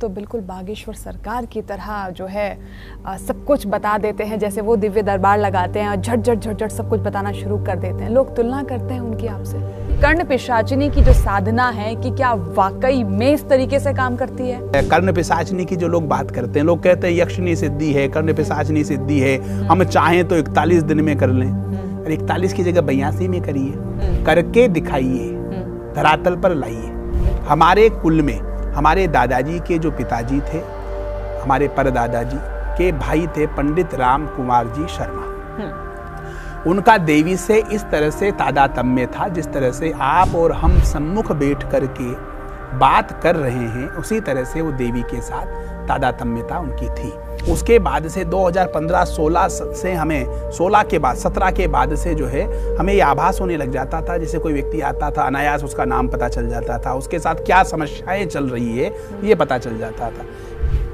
तो बिल्कुल बागेश्वर सरकार की तरह जो है सब कुछ बता देते हैं, जैसे वो दिव्य दरबार लगाते हैं और झट सब कुछ बताना शुरू कर देते हैं। लोग तुलना करते हैं उनकी आपसे। कर्ण पिशाचिनी की जो साधना है कि क्या वाकई में इस तरीके से काम करती है? कर्ण पिशाचिनी की जो लोग बात करते हैं, लोग कहते हैं यक्षिणी सिद्धि है, कर्ण पिशाचिनी सिद्धि है, हम चाहें तो 41 दिन में कर लें। 41 की जगह 82 में करिए, करके दिखाइए, धरातल पर लाइए। हमारे कुल में हमारे दादाजी के जो पिताजी थे, हमारे परदादाजी के भाई थे पंडित राम कुमार जी शर्मा। उनका देवी से इस तरह से तादात्म्य था, जिस तरह से आप और हम सम्मुख बैठ करके बात कर रहे हैं, उसी तरह से वो देवी के साथ तादात्म्यता उनकी थी। उसके बाद से 2015-16 से हमें 16 के बाद 17 के बाद से जो है हमें ये आभास होने लग जाता था, जैसे कोई व्यक्ति आता था अनायास उसका नाम पता चल जाता था, उसके साथ क्या समस्याएं चल रही है ये पता चल जाता था।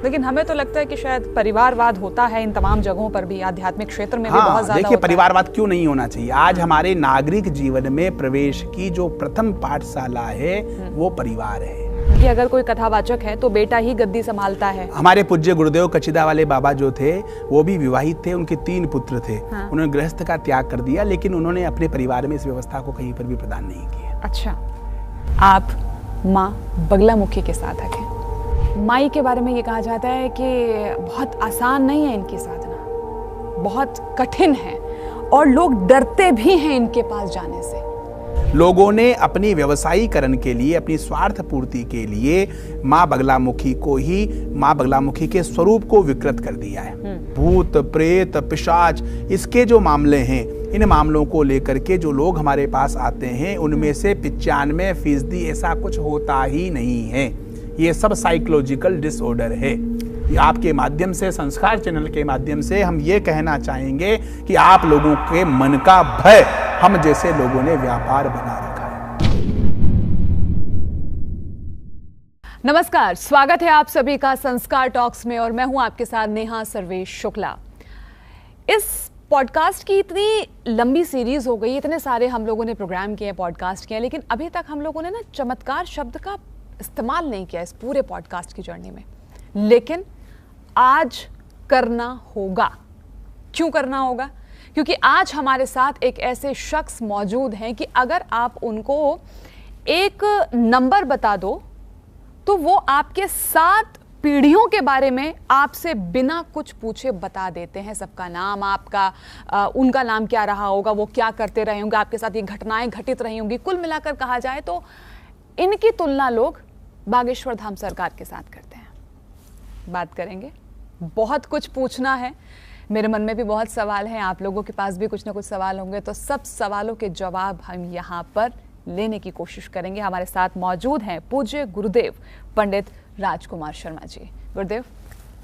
लेकिन हमें तो लगता है कि शायद परिवारवाद होता है इन तमाम जगहों पर भी, आध्यात्मिक क्षेत्र में भी बहुत ज्यादा। देखिए, परिवारवाद क्यों नहीं होना चाहिए? आज हमारे नागरिक जीवन में प्रवेश की जो प्रथम पाठशाला है वो परिवार है। कि अगर कोई कथावाचक है तो बेटा ही गद्दी संभालता है। हमारे पूज्य गुरुदेव कचिदा वाले बाबा जो थे वो भी विवाहित थे, उनके 3 पुत्र थे। उन्होंने गृहस्थ का त्याग कर दिया, लेकिन उन्होंने अपने परिवार में इस व्यवस्था को कहीं पर भी प्रदान नहीं किया। अच्छा, आप माँ बगलामुखी के साधक हैं। माई के बारे में ये कहा जाता है कि बहुत आसान नहीं है इनकी साधना, बहुत कठिन है और लोग डरते भी हैं इनके पास जाने से। लोगों ने अपनी व्यवसायीकरण के लिए, अपनी स्वार्थ पूर्ति के लिए माँ बगलामुखी को ही, माँ बगलामुखी के स्वरूप को विकृत कर दिया है। भूत प्रेत पिशाच इसके जो मामले हैं, इन मामलों को लेकर के जो लोग हमारे पास आते हैं उनमें से 95% ऐसा कुछ होता ही नहीं है। ये सब साइकोलॉजिकल डिसऑर्डर है। आपके माध्यम से, संस्कार चैनल के माध्यम से हम ये कहना चाहेंगे कि आप लोगों के मन का भय हम जैसे लोगों ने व्यापार बना रखा है। नमस्कार, स्वागत है आप सभी का संस्कार टॉक्स में और मैं हूं आपके साथ नेहा सर्वेश शुक्ला। इस पॉडकास्ट की इतनी लंबी सीरीज हो गई, इतने सारे हम लोगों ने प्रोग्राम किए, पॉडकास्ट किए, लेकिन अभी तक हम लोगों ने ना चमत्कार शब्द का इस्तेमाल नहीं किया इस पूरे पॉडकास्ट की जर्नी में, लेकिन आज करना होगा। क्यों करना होगा? क्योंकि आज हमारे साथ एक ऐसे शख्स मौजूद हैं कि अगर आप उनको एक नंबर बता दो तो वो आपके 7 पीढ़ियों के बारे में आपसे बिना कुछ पूछे बता देते हैं। सबका नाम, आपका उनका नाम क्या रहा होगा, वो क्या करते रहे होंगे, आपके साथ ये घटनाएं घटित रही होंगी। कुल मिलाकर कहा जाए तो इनकी तुलना लोग बागेश्वर धाम सरकार के साथ करते हैं। बात करेंगे, बहुत कुछ पूछना है, मेरे मन में भी बहुत सवाल हैं, आप लोगों के पास भी कुछ ना कुछ सवाल होंगे, तो सब सवालों के जवाब हम यहाँ पर लेने की कोशिश करेंगे। हमारे साथ मौजूद हैं पूज्य गुरुदेव पंडित राजकुमार शर्मा जी। गुरुदेव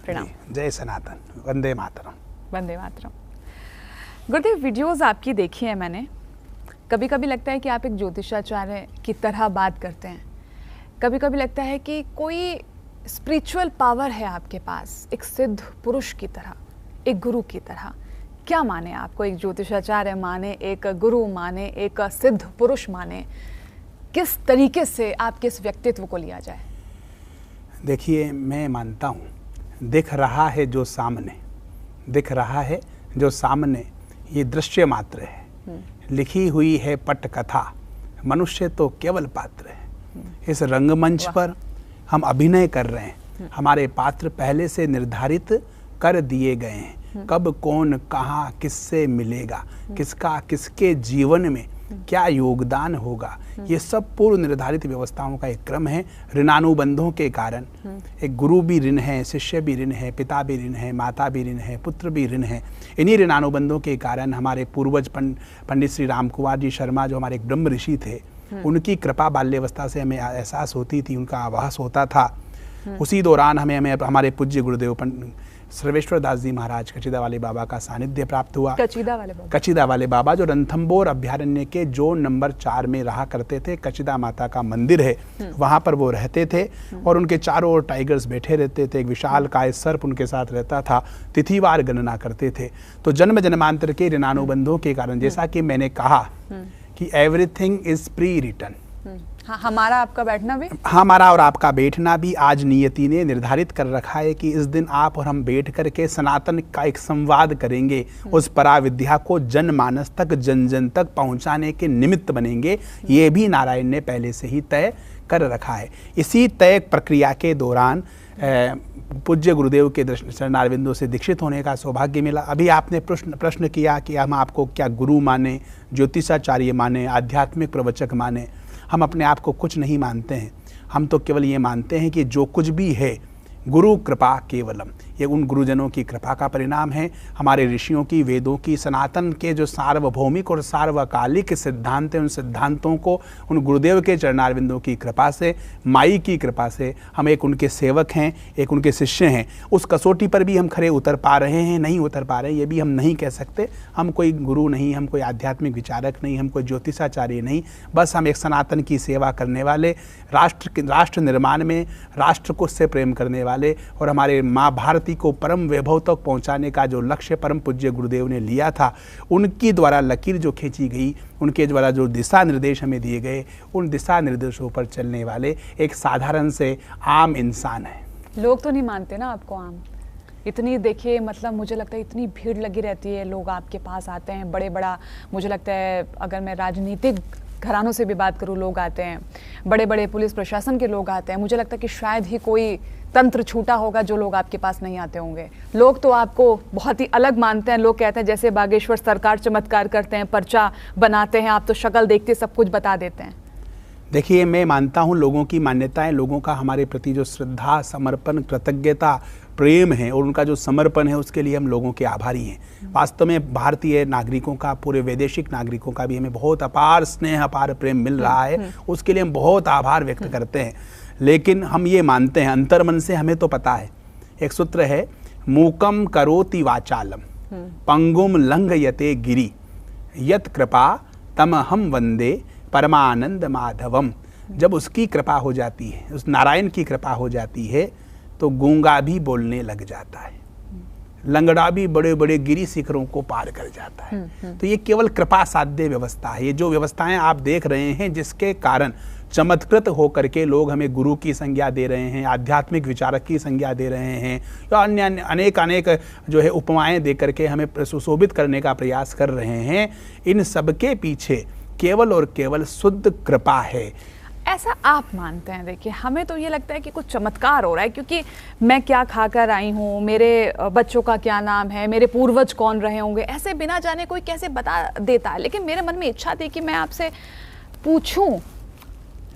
प्रणाम। जय सनातन, वंदे मातरम। वंदे मातरम। गुरुदेव, वीडियोस आपकी देखी है मैंने। कभी कभी लगता है कि आप एक ज्योतिषाचार्य की तरह बात करते हैं, कभी कभी लगता है कि कोई स्पिरिचुअल पावर है आपके पास, एक सिद्ध पुरुष की तरह, एक गुरु की तरह। क्या माने आपको? एक ज्योतिषाचार्य माने, एक गुरु माने, एक सिद्ध पुरुष माने, किस तरीके से आपके इस व्यक्तित्व को लिया जाए? देखिए, मैं मानता हूँ दिख रहा है जो सामने, दिख रहा है जो सामने, ये दृश्य मात्र है। लिखी हुई है पट कथा, मनुष्य तो केवल पात्र है। इस रंगमंच पर हम अभिनय कर रहे हैं, हमारे पात्र पहले से निर्धारित कर दिए गए हैं। कब कौन कहाँ किससे मिलेगा, किसका किसके जीवन में क्या योगदान होगा, ये सब पूर्व निर्धारित व्यवस्थाओं का एक क्रम है। ऋणानुबंधों के कारण, एक गुरु भी ऋण है, शिष्य भी ऋण है, पिता भी ऋण है, माता भी ऋण है, पुत्र भी ऋण है। इन्हीं ऋणानुबंधों के कारण हमारे पूर्वज पंडित श्री राम कुमार जी शर्मा, जो हमारे एक ब्रह्म ऋषि थे, उनकी कृपा बाल्यावस्था से हमें एहसास होती थी, उनका आभास होता था। उसी दौरान हमें हमारे पूज्य गुरुदेव सर्वेश्वर दास जी महाराज कचिदा वाले बाबा का सानिध्य प्राप्त हुआ। कचिदा वाले बाबा जो रणथंबोर अभ्यारण्य के जोन नंबर 4 में रहा करते थे। कचिदा माता का मंदिर है, वहाँ पर वो रहते थे और उनके चारों ओर टाइगर्स बैठे रहते थे। एक विशाल काय सर्प उनके साथ रहता था, तिथिवार गणना करते थे। तो जन्म जन्मांतर के ऋणानुबंधों के कारण, जैसा कि मैंने कहा कि एवरीथिंग इज प्री रिटन, हाँ, हमारा आपका बैठना भी, हमारा और आपका बैठना भी आज नियति ने निर्धारित कर रखा है कि इस दिन आप और हम बैठ करके सनातन का एक संवाद करेंगे, उस पराविद्या को जनमानस तक, जन जन तक पहुंचाने के निमित्त बनेंगे। ये भी नारायण ने पहले से ही तय कर रखा है। इसी तय प्रक्रिया के दौरान पूज्य गुरुदेव के चरणारविंदों से दीक्षित होने का सौभाग्य मिला। अभी आपने प्रश्न किया कि हम आपको क्या गुरु माने, ज्योतिषाचार्य माने, आध्यात्मिक प्रवचक माने। हम अपने आप को कुछ नहीं मानते हैं, हम तो केवल ये मानते हैं कि जो कुछ भी है गुरु कृपा केवलम, ये उन गुरुजनों की कृपा का परिणाम है। हमारे ऋषियों की, वेदों की, सनातन के जो सार्वभौमिक और सार्वकालिक सिद्धांत हैं, उन सिद्धांतों को उन गुरुदेव के चरणारविंदों की कृपा से, माई की कृपा से हम एक उनके सेवक हैं, एक उनके शिष्य हैं। उस कसौटी पर भी हम खरे उतर पा रहे हैं, नहीं उतर पा रहे हैं, ये भी हम नहीं कह सकते। हम कोई गुरु नहीं, हम कोई आध्यात्मिक विचारक नहीं, हम कोई ज्योतिषाचार्य नहीं, बस हम एक सनातन की सेवा करने वाले, राष्ट्र निर्माण में राष्ट्र को से प्रेम करने वाले और हमारे माँ भारती को परम वैभव तक पहुंचाने का जो लक्ष्य परम पूज्य गुरुदेव ने लिया था, उनकी द्वारा लकीर जो खींची गई, उनके द्वारा जो दिशा निर्देश हमें दिए गए, उन दिशा निर्देशों पर चलने वाले एक साधारण से आम इंसान है। लोग तो नहीं मानते ना आपको आम, इतनी देखिए, मतलब मुझे लगता है इतनी भीड़ लगी रहती है, लोग आपके पास आते हैं, बड़ा मुझे लगता है अगर मैं राजनीतिक घरानों से भी बात करूं, लोग आते हैं, बड़े पुलिस प्रशासन के लोग आते हैं। मुझे लगता है कि शायद ही कोई तंत्र छूटा होगा जो लोग आपके पास नहीं आते होंगे। लोग तो आपको बहुत ही अलग मानते हैं। लोग कहते हैं जैसे बागेश्वर सरकार चमत्कार करते हैं, पर्चा बनाते हैं, आप तो शक्ल देखते सब कुछ बता देते हैं। देखिए, मैं मानता हूँ लोगों की मान्यताएं, लोगों का हमारे प्रति जो श्रद्धा, समर्पण, कृतज्ञता, प्रेम है और उनका जो समर्पण है, उसके लिए हम लोगों के आभारी हैं। वास्तव में भारतीय नागरिकों का, पूरे वैदेशिक नागरिकों का भी हमें बहुत अपार स्नेह, अपार प्रेम मिल रहा है, उसके लिए हम बहुत आभार व्यक्त करते हैं। लेकिन हम ये मानते हैं अंतर्मन से, हमें तो पता है, एक सूत्र है, मूकम करोति वाचालम पंगुम लंघयते गिरि यत कृपा तमहम वंदे परमानंद माधवम। जब उसकी कृपा हो जाती है, उस नारायण की कृपा हो जाती है, तो गूंगा भी बोलने लग जाता है, लंगड़ा भी बड़े बड़े गिरी शिखरों को पार कर जाता है। तो ये केवल कृपा साध्य व्यवस्था है। ये जो व्यवस्थाएं आप देख रहे हैं, जिसके कारण चमत्कृत होकर के लोग हमें गुरु की संज्ञा दे रहे हैं, आध्यात्मिक विचारक की संज्ञा दे रहे हैं, या अन्य अनेक जो है उपमाएं दे करके हमें सुशोभित करने का प्रयास कर रहे हैं, इन सब के पीछे केवल और केवल शुद्ध कृपा है। ऐसा आप मानते हैं? देखिए, हमें तो ये लगता है कि कुछ चमत्कार हो रहा है, क्योंकि मैं क्या खाकर आई हूँ, मेरे बच्चों का क्या नाम है, मेरे पूर्वज कौन रहे होंगे, ऐसे बिना जाने कोई कैसे बता देता है। लेकिन मेरे मन में इच्छा थी कि मैं आपसे पूछूं,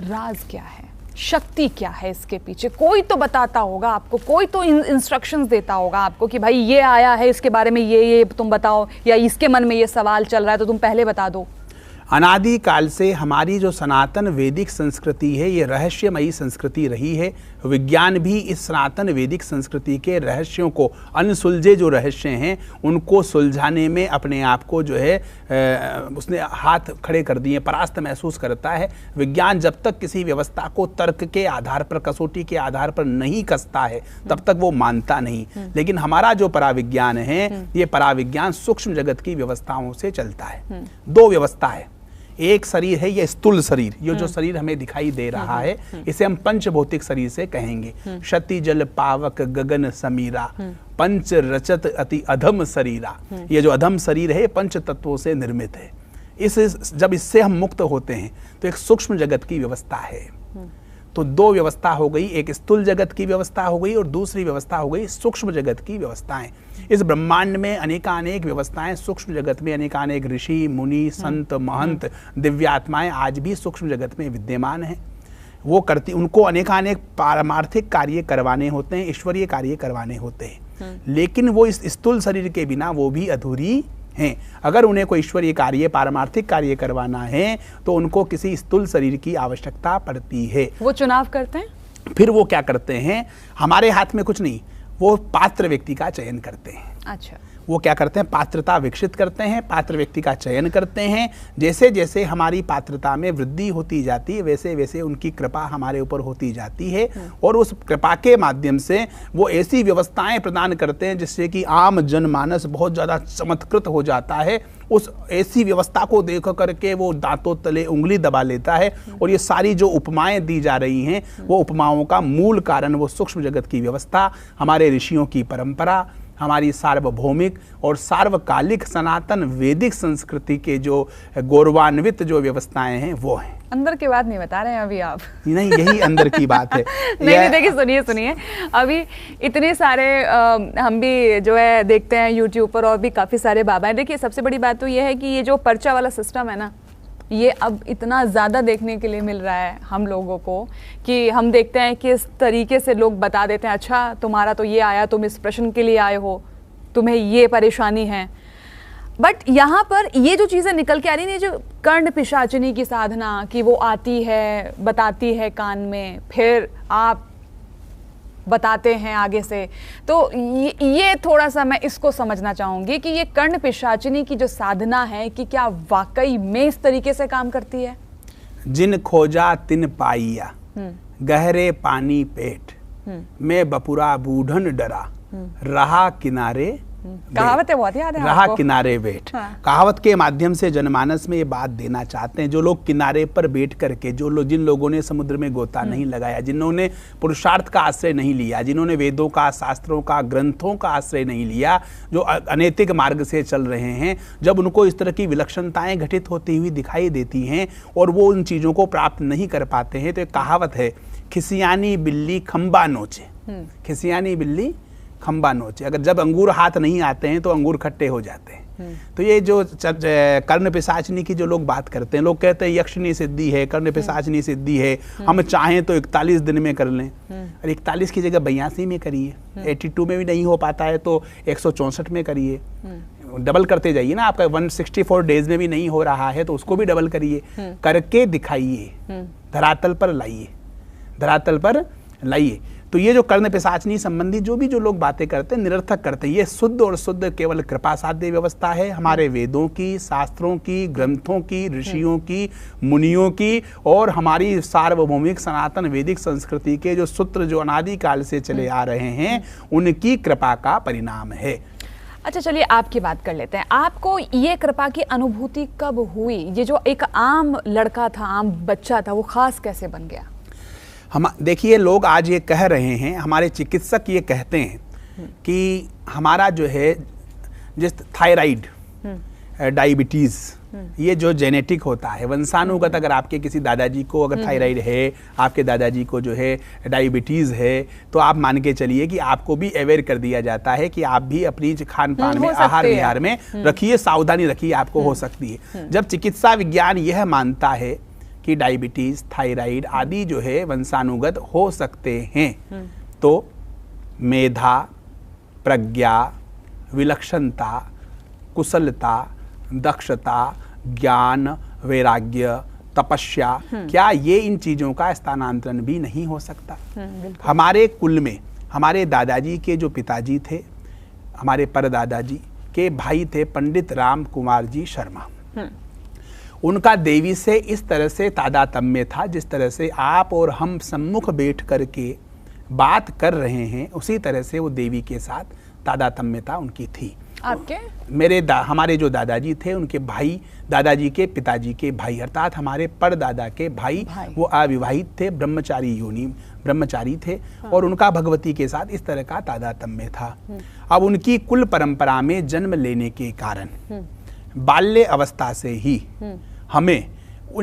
राज क्या है, शक्ति क्या है इसके पीछे? कोई तो बताता होगा आपको, कोई तो इंस्ट्रक्शंस देता होगा आपको कि भाई ये आया है, इसके बारे में ये तुम बताओ, या इसके मन में ये सवाल चल रहा है तो तुम पहले बता दो। अनादि काल से हमारी जो सनातन वैदिक संस्कृति है, ये रहस्यमयी संस्कृति रही है। विज्ञान भी इस सनातन वैदिक संस्कृति के रहस्यों को, अनसुलझे जो रहस्य हैं, उनको सुलझाने में अपने आप को जो है उसने हाथ खड़े कर दिए, परास्त महसूस करता है। विज्ञान जब तक किसी व्यवस्था को तर्क के आधार पर, कसौटी के आधार पर नहीं कसता है, तब तक वो मानता नहीं। लेकिन हमारा जो पराविज्ञान है, ये पराविज्ञान सूक्ष्म जगत की व्यवस्थाओं से चलता है। दो व्यवस्था है, एक शरीर है ये स्थूल शरीर, ये जो शरीर हमें दिखाई दे रहा है, इसे हम पंचभौतिक शरीर से कहेंगे। क्षति जल पावक गगन समीरा पंच रचत अति अधम शरीरा। ये जो अधम शरीर है, पंच तत्वों से निर्मित है। जब इससे हम मुक्त होते हैं तो एक सूक्ष्म जगत की व्यवस्था है। तो दो व्यवस्था हो गई, एक स्थूल जगत की व्यवस्था हो गई और दूसरी व्यवस्था हो गई सूक्ष्म जगत की व्यवस्थाएं। इस ब्रह्मांड में अनेकानेक व्यवस्थाएं, सूक्ष्म जगत में अनेकानेक ऋषि मुनि संत महंत दिव्यात्माएं आज भी सूक्ष्म जगत में विद्यमान हैं। वो करती, उनको अनेकानेक पारमार्थिक कार्य करवाने होते हैं, ईश्वरीय कार्य करवाने होते हैं, लेकिन वो इस स्थूल शरीर के बिना वो भी अधूरी हैं। अगर उन्हें कोई ईश्वरीय कार्य, पारमार्थिक कार्य करवाना है तो उनको किसी स्थूल शरीर की आवश्यकता पड़ती है। वो चुनाव करते हैं, फिर वो क्या करते हैं, हमारे हाथ में कुछ नहीं, वो पात्र व्यक्ति का चयन करते हैं। अच्छा, वो क्या करते हैं, पात्रता विकसित करते हैं, पात्र व्यक्ति का चयन करते हैं। जैसे जैसे हमारी पात्रता में वृद्धि होती जाती है वैसे वैसे उनकी कृपा हमारे ऊपर होती जाती है और उस कृपा के माध्यम से वो ऐसी व्यवस्थाएं प्रदान करते हैं जिससे कि आम जनमानस बहुत ज़्यादा चमत्कृत हो जाता है। उस ऐसी व्यवस्था को देख करके वो दांतों तले उंगली दबा लेता है। और ये सारी जो उपमाएं दी जा रही हैं वो उपमाओं का मूल कारण वो सूक्ष्म जगत की व्यवस्था, हमारे ऋषियों की परंपरा, हमारी सार्वभौमिक और सार्वकालिक सनातन वैदिक संस्कृति के जो गौरवान्वित जो व्यवस्थाएं हैं वो हैं। अंदर की बात नहीं बता रहे हैं अभी आप? नहीं, यही अंदर की बात है। नहीं, देखिए सुनिए अभी इतने सारे हम भी जो है देखते हैं यूट्यूब पर और भी काफ़ी सारे बाबा हैं। देखिए सबसे बड़ी बात तो ये है कि ये जो पर्चा वाला सिस्टम है ना, ये अब इतना ज़्यादा देखने के लिए मिल रहा है हम लोगों को कि हम देखते हैं कि इस तरीके से लोग बता देते हैं, अच्छा तुम्हारा तो ये आया, तुम इस प्रश्न के लिए आए हो, तुम्हें ये परेशानी है। बट यहाँ पर ये जो चीज़ें निकल के आ रही हैं, जो कर्ण पिशाचिनी की साधना कि वो आती है, बताती है कान में, फिर आप बताते हैं आगे से, तो ये थोड़ा सा मैं इसको समझना चाहूँगी कि ये कर्ण पिशाचिनी की जो साधना है कि क्या वाकई में इस तरीके से काम करती है? जिन खोजा तिन पाइया, गहरे पानी पेट, मैं बपुरा बूढ़न डरा, रहा किनारे कहावत है, बहुत याद है रहा आपको? किनारे बैठ। हाँ। कहावत के माध्यम से जनमानस में ये बात देना चाहते हैं, जो लोग किनारे पर बैठ करके, जिन लोगों ने समुद्र में गोता नहीं लगाया, जिन्होंने पुरुषार्थ का आश्रय नहीं लिया, जिन्होंने वेदों का, शास्त्रों का, ग्रंथों का आश्रय नहीं लिया, जो अनैतिक मार्ग से चल रहे हैं, जब उनको इस तरह की विलक्षणताएं घटित होती हुई दिखाई देती हैं और वो उन चीज़ों को प्राप्त नहीं कर पाते हैं, तो एक कहावत है, खिसियानी बिल्ली खंबा नोचे। खिसियानी बिल्ली खंबा नोचे। अगर जब अंगूर हाथ नहीं आते हैं तो अंगूर खट्टे हो जाते हैं। तो ये जो कर्ण पिशाचिनी की जो लोग बात करते हैं, लोग कहते हैं यक्षिणी सिद्धि है, कर्ण पिशाचिनी सिद्धि है, हम चाहें तो 41 दिन में कर लें। और 41 की जगह 82 में करिए, 82 में भी नहीं हो पाता है तो 164 में करिए, डबल करते जाइए ना। आपका 164 डेज में भी नहीं हो रहा है तो उसको भी डबल करिए, करके दिखाइए, धरातल पर लाइए, धरातल पर लाइए। तो ये जो कर्ण पिशाचिनी संबंधी जो लोग बातें करते हैं, निरर्थक करते हैं। ये शुद्ध और शुद्ध केवल कृपा साध्य व्यवस्था है, हमारे वेदों की, शास्त्रों की, ग्रंथों की, ऋषियों की, मुनियों की और हमारी सार्वभौमिक सनातन वैदिक संस्कृति के जो सूत्र जो अनादिकाल से चले आ रहे हैं उनकी कृपा का परिणाम है। अच्छा, चलिए आपकी बात कर लेते हैं। आपको ये कृपा की अनुभूति कब हुई? ये जो एक आम लड़का था, आम बच्चा था, वो खास कैसे बन गया? हम देखिए, लोग आज ये कह रहे हैं, हमारे चिकित्सक ये कहते हैं कि हमारा जो है जिस थायराइड, डायबिटीज़, ये जो जेनेटिक होता है, वंशानुगत, अगर आपके किसी दादाजी को अगर थायराइड है, आपके दादाजी को जो है डायबिटीज़ है, तो आप मान के चलिए कि आपको भी अवेयर कर दिया जाता है कि आप भी अपनी खान पान में, आहार विहार में रखिए, सावधानी रखिए, आपको हो सकती है। जब चिकित्सा विज्ञान यह मानता है कि डायबिटीज, थायराइड आदि जो है वंशानुगत हो सकते हैं, तो मेधा, प्रज्ञा, विलक्षणता, कुशलता, दक्षता, ज्ञान, वैराग्य, तपस्या, क्या ये इन चीज़ों का स्थानांतरण भी नहीं हो सकता? हमारे कुल में हमारे दादाजी के जो पिताजी थे, हमारे परदादाजी के भाई थे पंडित राम कुमार जी शर्मा। उनका देवी से इस तरह से तादात्म्य था, जिस तरह से आप और हम सम्मुख बैठ करके बात कर रहे हैं, उसी तरह से वो देवी के साथ तादात्म्यता उनकी थी। आपके हमारे जो दादाजी थे, उनके भाई, दादाजी के पिताजी के भाई, अर्थात हमारे परदादा के भाई, वो अविवाहित थे, ब्रह्मचारी थे। और उनका भगवती के साथ इस तरह का तादात्म्य था। अब उनकी कुल परंपरा में जन्म लेने के कारण बाल्य अवस्था से ही हमें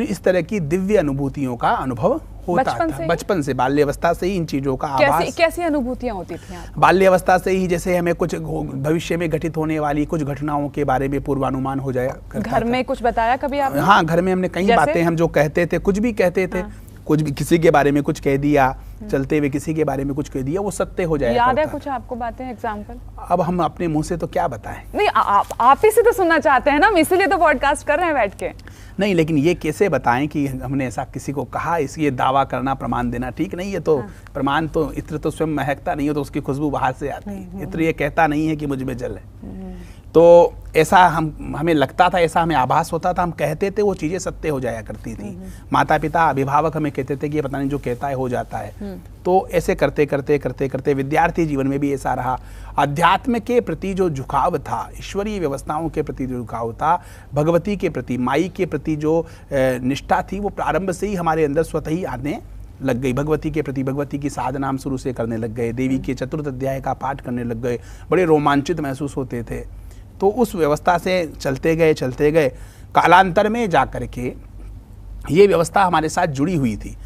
इस तरह की दिव्य अनुभूतियों का अनुभव होता था। बचपन से, बाल्य अवस्था से ही इन चीजों का आभास। कैसी अनुभूतियां होती थी आपको? बाल्य अवस्था से ही जैसे हमें कुछ भविष्य में घटित होने वाली कुछ घटनाओं के बारे में पूर्वानुमान हो जाया करता था। घर में कुछ बताया कभी आपने? हाँ, घर में हमने कई बातें, हम जो कहते थे, कुछ भी कहते थे, कुछ भी, किसी के बारे में कुछ कह दिया, चलते हुए किसी के बारे में कुछ कह दिया, वो सत्य हो जाएगा। याद है कुछ आपको बातें, एग्जाम्पल? अब हम अपने मुंह से तो क्या बताएं? नहीं, आप ही से तो सुनना चाहते हैं ना, हम इसीलिए तो पॉडकास्ट कर रहे हैं बैठ के। नहीं, लेकिन ये कैसे बताएं कि हमने ऐसा किसी को कहा, ये दावा करना, प्रमाण देना ठीक नहीं है। तो प्रमाण तो, इत्र तो स्वयं महकता नहीं है, तो उसकी खुशबू बाहर से आती है। इत्र ये कहता नहीं है कि मुझ में जल है। तो ऐसा हमें लगता था, ऐसा हमें आभास होता था, हम कहते थे, वो चीज़ें सत्य हो जाया करती थी। माता पिता अभिभावक हमें कहते थे कि ये पता नहीं जो कहता है हो जाता है। तो ऐसे करते करते करते करते विद्यार्थी जीवन में भी ऐसा रहा। अध्यात्म के प्रति जो झुकाव था, ईश्वरीय व्यवस्थाओं के प्रति जो झुकाव था, भगवती के प्रति, माई के प्रति जो निष्ठा थी, वो प्रारंभ से ही हमारे अंदर स्वतः ही आने लग गई। भगवती के प्रति, भगवती की साधना हम शुरू से करने लग गए, देवी के चतुर्थ अध्याय का पाठ करने लग गए, बड़े रोमांचित महसूस होते थे। तो उस व्यवस्था से चलते गए। कालांतर में जाकर के ये व्यवस्था हमारे साथ जुड़ी हुई थी।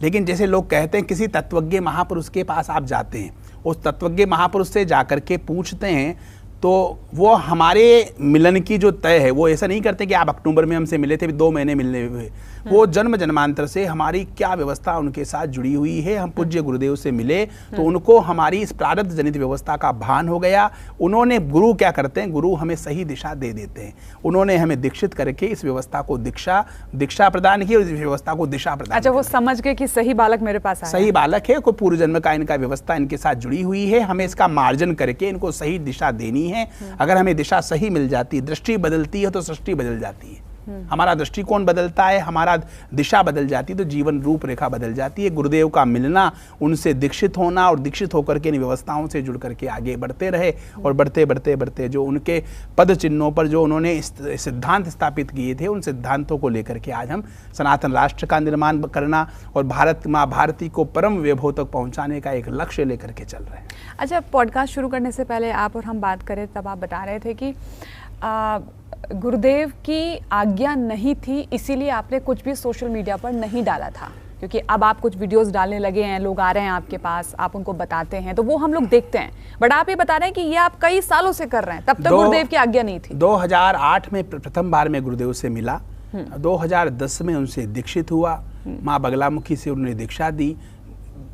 लेकिन जैसे लोग कहते हैं, किसी तत्वज्ञ महापुरुष के पास आप जाते हैं, उस तत्वज्ञ महापुरुष से जाकर के पूछते हैं, तो वो हमारे मिलन की जो तय है, वो ऐसा नहीं करते कि आप अक्टूबर में हमसे मिले थे, 2 महीने मिलने हुए। वो जन्म जन्मांतर से हमारी क्या व्यवस्था उनके साथ जुड़ी हुई है। हम पूज्य गुरुदेव से मिले तो उनको हमारी इस प्रारब्ध जनित व्यवस्था का भान हो गया। उन्होंने, गुरु क्या करते हैं, गुरु हमें सही दिशा दे देते हैं। उन्होंने हमें दीक्षित करके इस व्यवस्था को दीक्षा प्रदान की और इस व्यवस्था को दिशा प्रदान। अच्छा, वो समझ गए कि सही बालक मेरे पास आया, सही बालक है, कोई पूर्व जन्म का इनका व्यवस्था इनके साथ जुड़ी हुई है। हमें इसका मार्जन करके इनको सही दिशा देनी है। अगर हमें दिशा सही मिल जाती, दृष्टि बदलती है, तो सृष्टि बदल जाती है। हमारा दृष्टिकोण बदलता है, हमारा दिशा बदल जाती है, तो जीवन रूपरेखा बदल जाती है। गुरुदेव का मिलना, उनसे दीक्षित होना और दीक्षित होकर के इन व्यवस्थाओं से जुड़ करके आगे बढ़ते रहे और बढ़ते जो उनके पद चिन्हों पर जो उन्होंने सिद्धांत स्थापित किए थे, उन सिद्धांतों को लेकर के आज हम सनातन राष्ट्र का निर्माण करना और भारत माँ भारती को परम वैभव तक पहुँचाने का एक लक्ष्य लेकर के चल रहे हैं। अच्छा, पॉडकास्ट शुरू करने से पहले आप और हम बात करें, तब आप बता रहे थे कि गुरुदेव की आज्ञा नहीं थी, इसीलिए आपने कुछ भी सोशल मीडिया पर नहीं डाला था। क्योंकि अब आप कुछ वीडियोस डालने लगे हैं, लोग आ रहे हैं आपके पास, आप उनको बताते हैं, तो वो हम लोग देखते हैं। बट आप ये बता रहे हैं कि ये आप कई सालों से कर रहे हैं, तब तक गुरुदेव की आज्ञा नहीं थी। 2008 में प्रथम बार मैं गुरुदेव से मिला, 2010 में उनसे दीक्षित हुआ, माँ बगलामुखी से उन्होंने दीक्षा दी।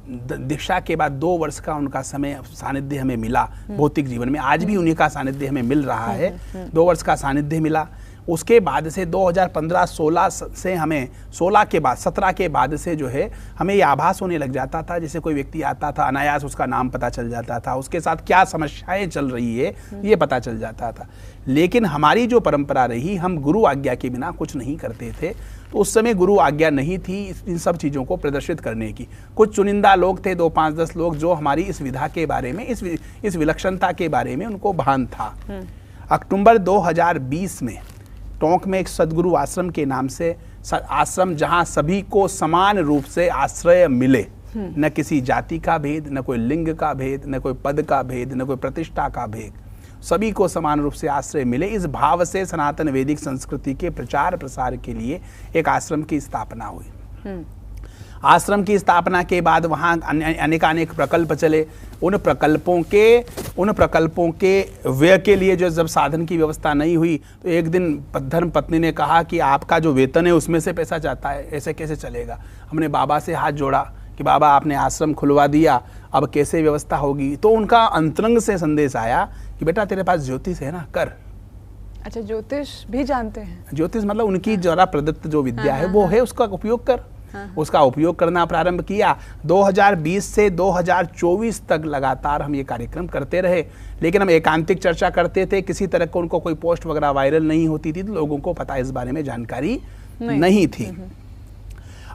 दीक्षा के बाद 2 वर्ष का उनका समय सानिध्य हमें मिला भौतिक जीवन में। आज भी उन्हीं का सानिध्य हमें मिल रहा है। 2 वर्ष का सानिध्य मिला। उसके बाद से 2015-16 से हमें 16 के बाद 17 के बाद से जो है हमें ये आभास होने लग जाता था, जैसे कोई व्यक्ति आता था, अनायास उसका नाम पता चल जाता था, उसके साथ क्या समस्याएं चल रही है ये पता चल जाता था। लेकिन हमारी जो परंपरा रही, हम गुरु आज्ञा के बिना कुछ नहीं करते थे। तो उस समय गुरु आज्ञा नहीं थी इन सब चीज़ों को प्रदर्शित करने की। कुछ चुनिंदा लोग थे, 2, 5, 10 लोग, जो हमारी इस विधा के बारे में, इस विलक्षणता के बारे में उनको भान था। अक्टूबर 2020 में टोंक में एक सदगुरु आश्रम के नाम से आश्रम, जहां सभी को समान रूप से आश्रय मिले, न किसी जाति का भेद, न कोई लिंग का भेद, न कोई पद का भेद, न कोई प्रतिष्ठा का भेद, सभी को समान रूप से आश्रय मिले। इस भाव से सनातन वैदिक संस्कृति के प्रचार प्रसार के लिए एक आश्रम की स्थापना हुई। आश्रम की स्थापना के बाद वहाँ अनेकानेक प्रकल्प चले। उन प्रकल्पों के व्यय के लिए जो जब साधन की व्यवस्था नहीं हुई, तो एक दिन धर्म पत्नी ने कहा कि आपका जो वेतन है उसमें से पैसा जाता है, ऐसे कैसे चलेगा। हमने बाबा से हाथ जोड़ा कि बाबा आपने आश्रम खुलवा दिया, अब कैसे व्यवस्था होगी। तो उनका अंतरंग से संदेश आया कि बेटा तेरे पास ज्योतिष है ना, कर। अच्छा, ज्योतिष भी जानते हैं? ज्योतिष मतलब उनकी जरा प्रदत्त जो विद्या है वो है, उसका उपयोग कर। उसका उपयोग करना प्रारंभ किया। 2020 से 2024 तक लगातार हम ये कार्यक्रम करते रहे। लेकिन हम एकांतिक चर्चा करते थे, किसी तरह को उनको कोई पोस्ट वगैरह वायरल नहीं होती थी, तो लोगों को पता इस बारे में जानकारी नहीं थी।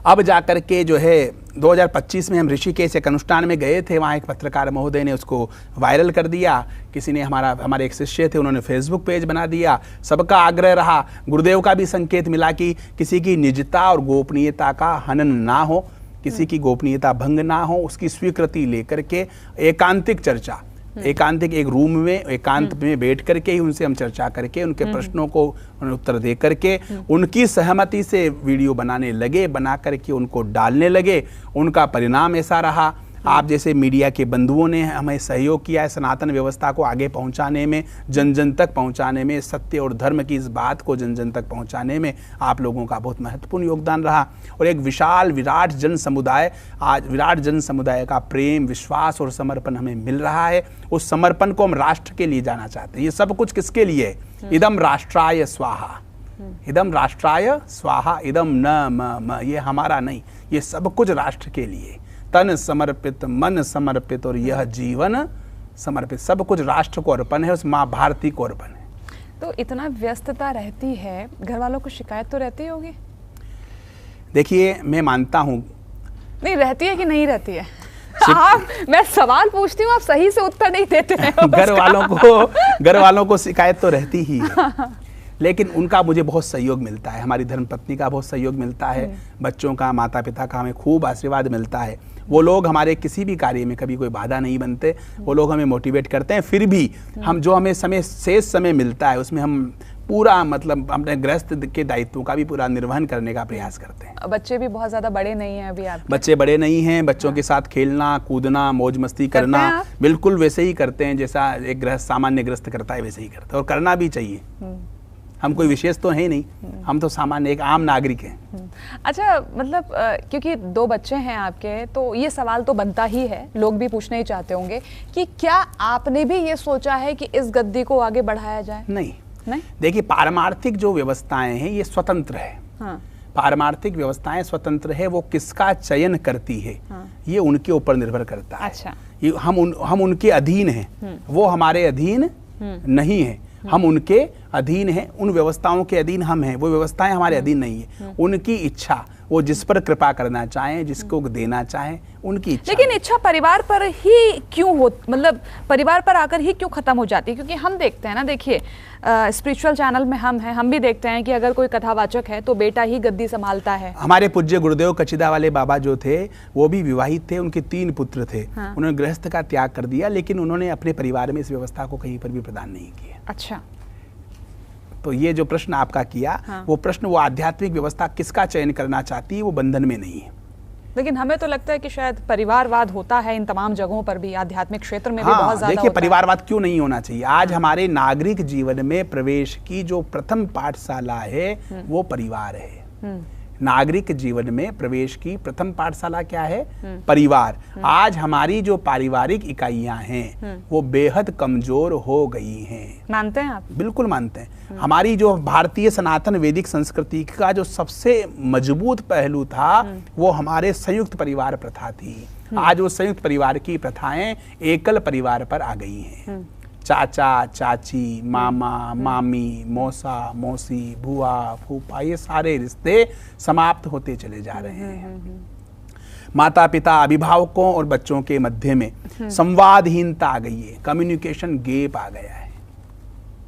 अब जाकर के जो है 2025 में हम ऋषिकेश एक अनुष्ठान में गए थे, वहाँ एक पत्रकार महोदय ने उसको वायरल कर दिया। किसी ने हमारे एक शिष्य थे, उन्होंने फेसबुक पेज बना दिया। सबका आग्रह रहा, गुरुदेव का भी संकेत मिला कि किसी की निजता और गोपनीयता का हनन ना हो, किसी की गोपनीयता भंग ना हो, उसकी स्वीकृति लेकर के एकांतिक चर्चा, एकांतिक एक रूम में एकांत में बैठ करके ही उनसे हम चर्चा करके उनके प्रश्नों को उत्तर दे करके उनकी सहमति से वीडियो बनाने लगे, बना करके उनको डालने लगे। उनका परिणाम ऐसा रहा। आप जैसे मीडिया के बंधुओं ने हमें सहयोग किया है सनातन व्यवस्था को आगे पहुंचाने में, जन जन तक पहुंचाने में, सत्य और धर्म की इस बात को जन जन तक पहुंचाने में आप लोगों का बहुत महत्वपूर्ण योगदान रहा। और एक विराट जन समुदाय, आज विराट जन समुदाय का प्रेम, विश्वास और समर्पण हमें मिल रहा है। उस समर्पण को हम राष्ट्र के लिए जाना चाहते हैं। ये सब कुछ किसके लिए है? इदम राष्ट्राय स्वाहा। इदम राष्ट्राय स्वाहा, इदम न ये हमारा नहीं, ये सब कुछ राष्ट्र के लिए, तन समर्पित, मन समर्पित और यह जीवन समर्पित, सब कुछ राष्ट्र को अर्पण है, उस माँ भारती को अर्पण है। तो इतना व्यस्तता रहती है, घर वालों को शिकायत तो रहती होगी? देखिए, मैं मानता हूँ, नहीं रहती है कि नहीं रहती है? आप, मैं सवाल पूछती हूँ, आप सही से उत्तर नहीं देते हैं। घर वालों को शिकायत तो रहती ही है, लेकिन उनका मुझे बहुत सहयोग मिलता है, हमारी धर्मपत्नी का बहुत सहयोग मिलता है, बच्चों का, माता पिता का हमें खूब आशीर्वाद मिलता है। वो लोग हमारे किसी भी कार्य में कभी कोई बाधा नहीं बनते, वो लोग हमें मोटिवेट करते हैं। फिर भी हम जो हमें शेष समय मिलता है उसमें हम पूरा मतलब अपने गृहस्थ के दायित्वों का भी पूरा निर्वहन करने का प्रयास करते हैं। बच्चे भी बहुत ज्यादा बड़े नहीं हैं अभी आपके? बच्चे बड़े नहीं हैं, बच्चों के साथ खेलना कूदना मौज मस्ती करना बिल्कुल वैसे ही करते हैं जैसा एक गृहस्थ सामान्य गृहस्थ करता है, वैसे ही करते हैं, और करना भी चाहिए। हम कोई विशेष तो है नहीं, हम तो सामान्य एक आम नागरिक हैं। अच्छा, मतलब क्योंकि 2 बच्चे हैं आपके, तो ये सवाल तो बनता ही है, लोग भी पूछना ही चाहते होंगे कि क्या आपने भी ये सोचा है कि इस गद्दी को आगे बढ़ाया जाए? नहीं। देखिए, पारमार्थिक जो व्यवस्थाएं हैं ये स्वतंत्र है। हाँ। पारमार्थिक व्यवस्थाएं स्वतंत्र है, वो किसका चयन करती है ये उनके ऊपर निर्भर करता है। अच्छा। ये हम उनके अधीन हैं, वो हमारे अधीन नहीं है, हम उनके अधीन हैं, उन व्यवस्थाओं के अधीन हम हैं, वो व्यवस्थाएं हमारे अधीन नहीं है। उनकी इच्छा, वो जिस पर कृपा करना चाहें, जिसको देना चाहें, उनकी इच्छा। लेकिन इच्छा परिवार पर ही क्यों हो, मतलब परिवार पर आकर ही क्यों खत्म हो जाती है? क्योंकि हम देखते हैं ना, देखिए स्पिरिचुअल चैनल में हम हैं, हम भी देखते हैं कि अगर कोई कथावाचक है तो बेटा ही गद्दी संभालता है। हमारे पूज्य गुरुदेव कचिदा वाले बाबा जो थे वो भी विवाहित थे, उनके 3 पुत्र थे। हाँ। उन्होंने गृहस्थ का त्याग कर दिया, लेकिन उन्होंने अपने परिवार में इस व्यवस्था को कहीं पर भी प्रदान नहीं किया। अच्छा। तो ये जो प्रश्न आपका किया, हाँ। वो प्रश्न, वो आध्यात्मिक व्यवस्था किसका चयन करना चाहती है, वो बंधन में नहीं है। लेकिन हमें तो लगता है कि शायद परिवारवाद होता है इन तमाम जगहों पर भी, आध्यात्मिक क्षेत्र में भी हाँ, बहुत ज्यादा देखिए, परिवारवाद क्यों नहीं होना चाहिए? आज हमारे नागरिक जीवन में प्रवेश की जो प्रथम पाठशाला है वो परिवार है। नागरिक जीवन में प्रवेश की प्रथम पाठशाला क्या है? परिवार। आज हमारी जो पारिवारिक इकाइयां हैं वो बेहद कमजोर हो गई हैं। मानते हैं आप? बिल्कुल मानते हैं। हमारी जो भारतीय सनातन वैदिक संस्कृति का जो सबसे मजबूत पहलू था वो हमारे संयुक्त परिवार प्रथा थी। आज वो संयुक्त परिवार की प्रथाएं एकल परिवार पर आ गई हैं। चाचा चाची, मामा मामी, मौसा मौसी, बुआ फूफा, ये सारे रिश्ते समाप्त होते चले जा रहे हैं। माता पिता, अभिभावकों और बच्चों के मध्य में संवादहीनता आ गई है, कम्युनिकेशन गैप आ गया है।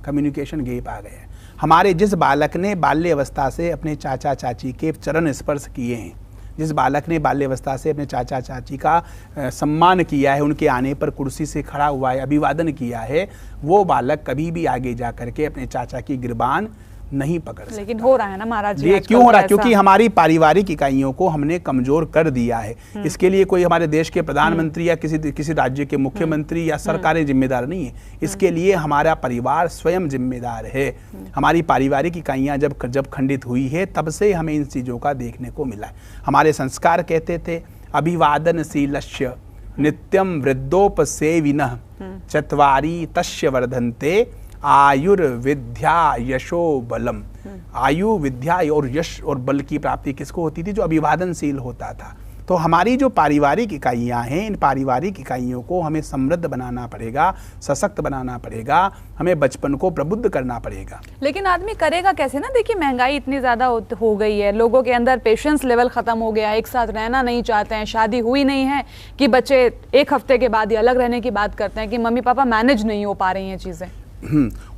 कम्युनिकेशन गैप आ गया है। हमारे जिस बालक ने बाल्यावस्था से अपने चाचा चाची के चरण स्पर्श किए हैं, जिस बालक ने बाल्यावस्था से अपने चाचा चाची का सम्मान किया है, उनके आने पर कुर्सी से खड़ा हुआ है, अभिवादन किया है, वो बालक कभी भी आगे जा करके अपने चाचा की गिरबान नहीं पकड़ सकता। लेकिन हो रहा है ना महाराज जी, ये क्यों हो रहा है? क्योंकि हमारी पारिवारिक इकाइयों को हमने कमजोर कर दिया है। इसके लिए कोई हमारे देश के प्रधानमंत्री या किसी राज्य के मुख्यमंत्री या सरकारें जिम्मेदार नहीं है। इसके लिए हमारा परिवार स्वयं जिम्मेदार है। हमारी पारिवारिक इकाइयां जब खंडित हुई है तब से हमें इन चीजों का देखने को मिला है। हमारे संस्कार कहते थे, अभिवादनशीलस्य नित्यम वृद्धोपसेविनः चत्वारि तस्य वर्धन्ते आयुर्विद्या यशो बलम। आयु, विद्या और यश और बल की प्राप्ति किसको होती थी? जो अभिवादनशील होता था। तो हमारी जो पारिवारिक इकाइयां हैं, इन पारिवारिक इकाइयों को हमें समृद्ध बनाना पड़ेगा, सशक्त बनाना पड़ेगा, हमें बचपन को प्रबुद्ध करना पड़ेगा। लेकिन आदमी करेगा कैसे ना? देखिए, महंगाई इतनी ज़्यादा हो गई है, लोगों के अंदर पेशेंस लेवल ख़त्म हो गया, एक साथ रहना नहीं चाहते हैं, शादी हुई नहीं है कि बच्चे 1 हफ्ते के बाद ही अलग रहने की बात करते हैं कि मम्मी पापा मैनेज नहीं हो पा रही हैं चीज़ें।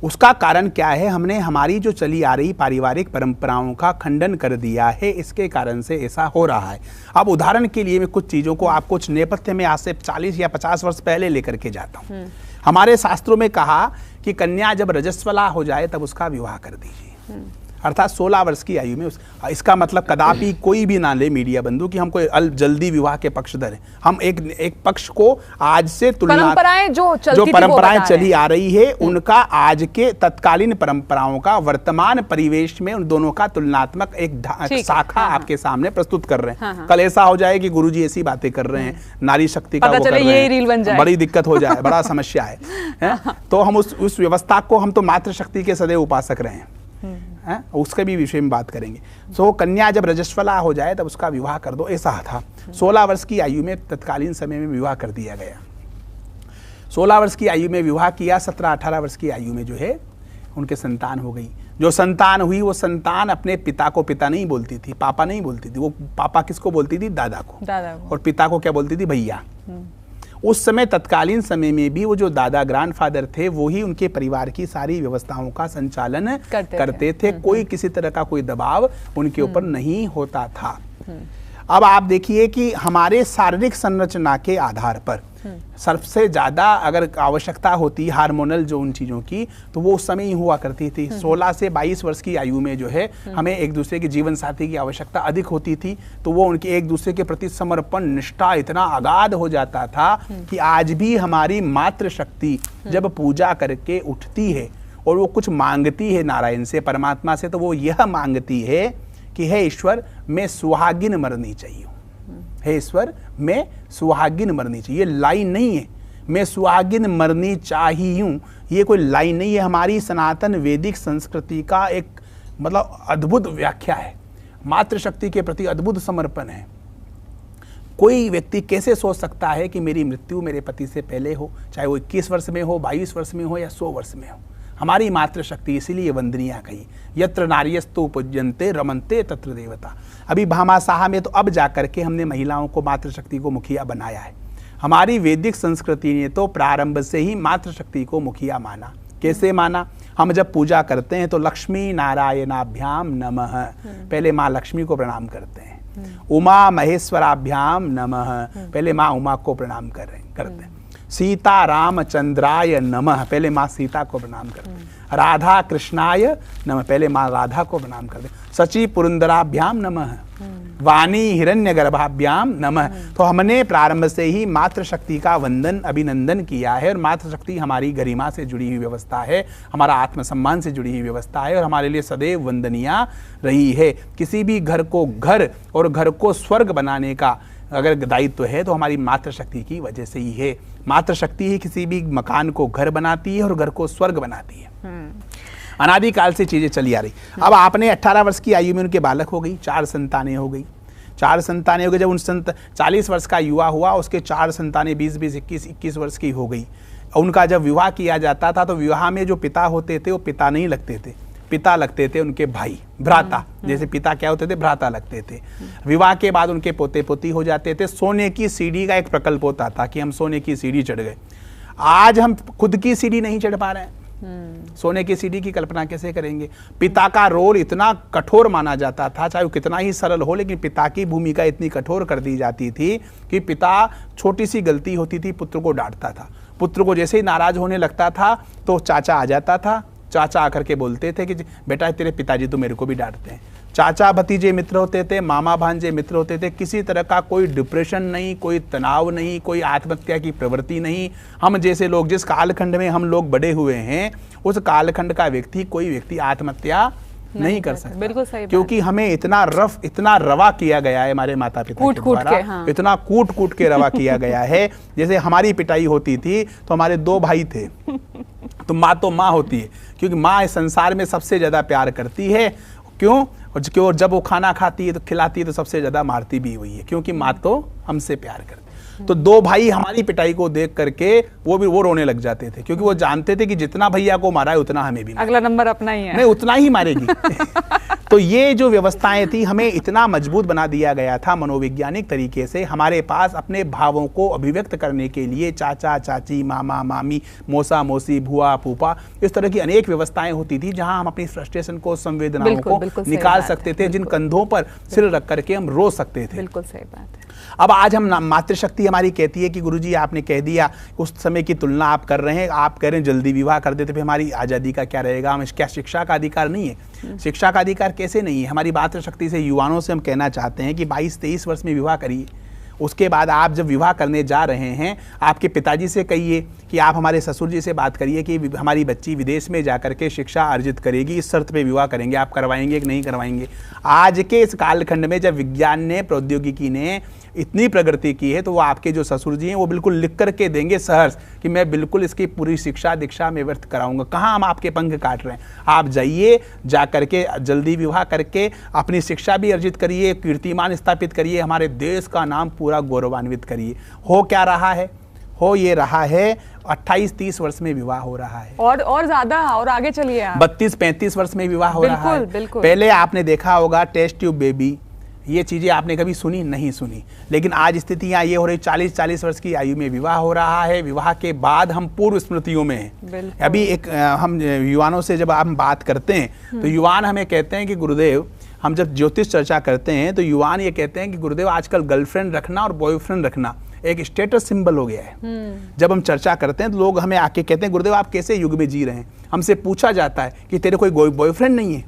उसका कारण क्या है? हमने हमारी जो चली आ रही पारिवारिक परंपराओं का खंडन कर दिया है, इसके कारण से ऐसा हो रहा है। अब उदाहरण के लिए मैं कुछ चीज़ों को आपको कुछ नेपथ्य में आज से 40 या 50 वर्ष पहले लेकर के जाता हूँ। हमारे शास्त्रों में कहा कि कन्या जब रजस्वला हो जाए तब उसका विवाह कर दीजिए, अर्थात 16 वर्ष की आयु में। इसका मतलब कदापि कोई भी ना ले मीडिया बंधु कि हम कोई जल्दी विवाह के पक्षधर हैं। हम एक पक्ष को आज से परंपराएं जो परंपराएं चली आ रही है उनका आज के तत्कालीन परंपराओं का वर्तमान परिवेश में उन दोनों का तुलनात्मक एक शाखा आपके सामने प्रस्तुत कर रहे हैं। कल ऐसा हो जाए कि गुरुजी ऐसी बातें कर रहे हैं, नारी शक्ति का वो कर रहे हैं, बड़ी दिक्कत हो जाए, बड़ा समस्या है। तो हम उस व्यवस्था को, हम तो मातृशक्ति के सदैव उपासक रहे हैं, है, उसके भी विषय में बात करेंगे। तो कन्या जब रजस्वला हो जाए तब उसका विवाह कर दो, ऐसा था। 16 वर्ष की आयु में तत्कालीन समय में विवाह कर दिया गया। 16 वर्ष की आयु में विवाह किया, 17-18 वर्ष की आयु में जो है उनके संतान हो गई। जो संतान हुई वो संतान अपने पिता को पिता नहीं बोलती थी, पापा नहीं बोलती थी। वो पापा किसको बोलती थी? दादा को। और पिता को क्या बोलती थी? भैया। उस समय तत्कालीन समय में भी वो जो दादा ग्रैंडफादर थे वो ही उनके परिवार की सारी व्यवस्थाओं का संचालन करते थे। कोई किसी तरह का कोई दबाव उनके ऊपर नहीं होता था। अब आप देखिए कि हमारे शारीरिक संरचना के आधार पर सबसे ज्यादा अगर आवश्यकता होती हार्मोनल जो उन चीजों की, तो वो उस समय ही हुआ करती थी। 16 से 22 वर्ष की आयु में जो है हमें एक दूसरे के जीवन साथी की आवश्यकता अधिक होती थी। तो वो उनके एक दूसरे के प्रति समर्पण, निष्ठा इतना अगाध हो जाता था कि आज भी हमारी मातृशक्ति जब पूजा करके उठती है और वो कुछ मांगती है नारायण से, परमात्मा से, तो वो यह मांगती है कि हे ईश्वर, मैं सुहागिन मरनी चाहिए। हे ईश्वर, मैं सुहागिन मरनी चाहिए। ये लाइन नहीं है मैं सुहागिन मरनी चाहिए, ये कोई लाइन नहीं है। हमारी सनातन वैदिक संस्कृति का एक मतलब अद्भुत व्याख्या है। मातृशक्ति के प्रति अद्भुत समर्पण है। कोई व्यक्ति कैसे सोच सकता है कि मेरी मृत्यु मेरे पति से पहले हो, चाहे वो 21 वर्ष में हो, 22 वर्ष में हो या 100 वर्ष में हो। हमारी मातृशक्ति इसीलिए वंदनीय कही, यत्र नार्यस्तु पूज्यन्ते रमन्ते तत्र देवता। अभी भामाशाह में तो अब जाकर के हमने महिलाओं को मातृशक्ति को मुखिया बनाया है। हमारी वैदिक संस्कृति ने तो प्रारंभ से ही मातृशक्ति को मुखिया माना। कैसे माना? हम जब पूजा करते हैं तो लक्ष्मी नारायणाभ्याम नमः, पहले माँ लक्ष्मी को प्रणाम करते हैं। उमा महेश्वराभ्याम नमः, पहले माँ उमा को प्रणाम करते हैं। सीता रामचंद्राय नमः, पहले माँ सीता को प्रणाम करते हैं। राधा कृष्णाय नमः, पहले माँ राधा को प्रणाम करते हैं। सची पुरंदराभ्याम नमः, वाणी हिरण्यगर्भाभ्याम नमः। तो हमने प्रारंभ से ही मातृशक्ति का वंदन अभिनंदन किया है। और मातृशक्ति हमारी गरिमा से जुड़ी हुई व्यवस्था है, हमारा आत्मसम्मान से जुड़ी हुई व्यवस्था है और हमारे लिए सदैव वंदनीय रही है। किसी भी घर को घर और घर को स्वर्ग बनाने का अगर दायित्व है तो हमारी मातृशक्ति की वजह से ही है। मातृशक्ति ही किसी भी मकान को घर बनाती है और घर को स्वर्ग बनाती है। अनादिकाल से चीजें चली आ रही। अब आपने 18 वर्ष की आयु में उनके बालक हो गई, 4 संतानें हो गई। 4 संतानें हो गई। जब उन 40 वर्ष का युवा हुआ उसके 4 संतानें 20-20, 21-21 वर्ष की हो गई। उनका जब विवाह किया जाता था तो विवाह में जो पिता होते थे वो पिता नहीं लगते थे, पिता लगते थे उनके भाई, भ्राता। जैसे पिता क्या होते थे? भ्राता लगते थे। विवाह के बाद उनके पोते पोती हो जाते थे। सोने की सीढ़ी का एक प्रकल्प होता था कि हम सोने की सीढ़ी चढ़ गए। आज हम खुद की सीढ़ी नहीं चढ़ पा रहे हैं। सोने की सीढ़ी की कल्पना कैसे करेंगे? पिता का रोल इतना कठोर माना जाता था, चाहे वो कितना ही सरल हो, लेकिन पिता की भूमिका इतनी कठोर कर दी जाती थी कि पिता छोटी सी गलती होती थी पुत्र को डांटता था। पुत्र को जैसे ही नाराज होने लगता था तो चाचा आ जाता था। चाचा आकर के बोलते थे कि बेटा तेरे पिताजी तो मेरे को भी डांटते हैं। चाचा भतीजे मित्र होते थे, मामा भांजे मित्र होते थे। किसी तरह का कोई डिप्रेशन नहीं, कोई तनाव नहीं, कोई आत्महत्या की प्रवृत्ति नहीं। हम जैसे लोग जिस कालखंड में हम लोग बड़े हुए हैं उस कालखंड का व्यक्ति, कोई व्यक्ति आत्महत्या नहीं कर सकता। बिल्कुल सही, क्योंकि हमें इतना रफ, इतना रवा किया गया है हमारे माता पिता के द्वारा। हाँ। इतना कूट कूट के रवा किया गया है। जैसे हमारी पिटाई होती थी तो हमारे 2 भाई थे, तो माँ होती है क्योंकि माँ इस संसार में सबसे ज्यादा प्यार करती है। क्यों? और जब वो खाना खाती है तो खिलाती है तो सबसे ज्यादा मारती भी वही है, क्योंकि माँ तो हमसे प्यार करती है। तो 2 भाई हमारी पिटाई को देख करके वो रोने लग जाते थे, क्योंकि वो जानते थे कि जितना भैया को मारा है उतना हमें भी अगला नंबर अपना ही है, नहीं उतना ही मारेगी। तो ये जो व्यवस्थाएं थी हमें इतना मजबूत बना दिया गया था मनोवैज्ञानिक तरीके से। हमारे पास अपने भावों को अभिव्यक्त करने के लिए चाचा चाची, मामा मामी, मौसा मौसी, भुआ फूफा, इस तरह की अनेक व्यवस्थाएं होती थी जहां हम अपनी फ्रस्ट्रेशन को, संवेदनाओं को निकाल सकते थे, जिन कंधों पर सिर रख करके हम रो सकते थे। बिल्कुल सही बात है। अब आज हम मातृशक्ति हमारी कहती है कि गुरुजी आपने कह दिया, उस समय की तुलना आप कर रहे हैं, आप कह रहे हैं जल्दी विवाह कर देते, फिर हमारी आज़ादी का क्या रहेगा? हम क्या शिक्षा का अधिकार नहीं है? शिक्षा का अधिकार कैसे नहीं है? हमारी मातृशक्ति से युवाओं से हम कहना चाहते हैं कि 22-23 वर्ष में विवाह करिए। उसके बाद आप जब विवाह करने जा रहे हैं, आपके पिताजी से कहिए कि आप हमारे ससुर जी से बात करिए कि हमारी बच्ची विदेश में जाकर के शिक्षा अर्जित करेगी, इस शर्त पे विवाह करेंगे, आप करवाएंगे कि नहीं करवाएंगे? आज के इस कालखंड में जब विज्ञान ने, प्रौद्योगिकी ने इतनी प्रगति की है, तो वो आपके जो ससुर जी हैं वो बिल्कुल लिख करके देंगे सहर्ष कि मैं बिल्कुल इसकी पूरी शिक्षा दीक्षा में व्यर्थ कराऊंगा। कहाँ हम आपके पंख काट रहे हैं, आप जाइए, जा करके जल्दी विवाह करके अपनी शिक्षा भी अर्जित करिए, कीर्तिमान स्थापित करिए, हमारे देश का नाम पूरा गौरवान्वित करिए। हो क्या रहा है, हो ये रहा है 28-30 वर्ष में विवाह हो रहा है, और ज्यादा, और आगे चलिए आप 32-35 वर्ष में विवाह हो रहा है। बिल्कुल। पहले आपने देखा होगा टेस्ट ट्यूब बेबी, ये चीजें आपने कभी सुनी नहीं सुनी, लेकिन आज स्थितियां ये हो रही 40-40 वर्ष की आयु में विवाह हो रहा है। विवाह के बाद हम पूर्व स्मृतियों में हैं। अभी एक हम युवानों से जब हम बात करते हैं तो युवान हमें कहते हैं कि गुरुदेव, हम जब ज्योतिष चर्चा करते हैं तो युवान ये कहते हैं कि गुरुदेव आजकल गर्लफ्रेंड रखना और बॉयफ्रेंड रखना एक स्टेटस सिंबल हो गया है। जब हम चर्चा करते हैं तो लोग हमें आके कहते हैं गुरुदेव आप कैसे युग में जी रहे हैं। हमसे पूछा जाता है कि तेरे कोई बॉयफ्रेंड नहीं है,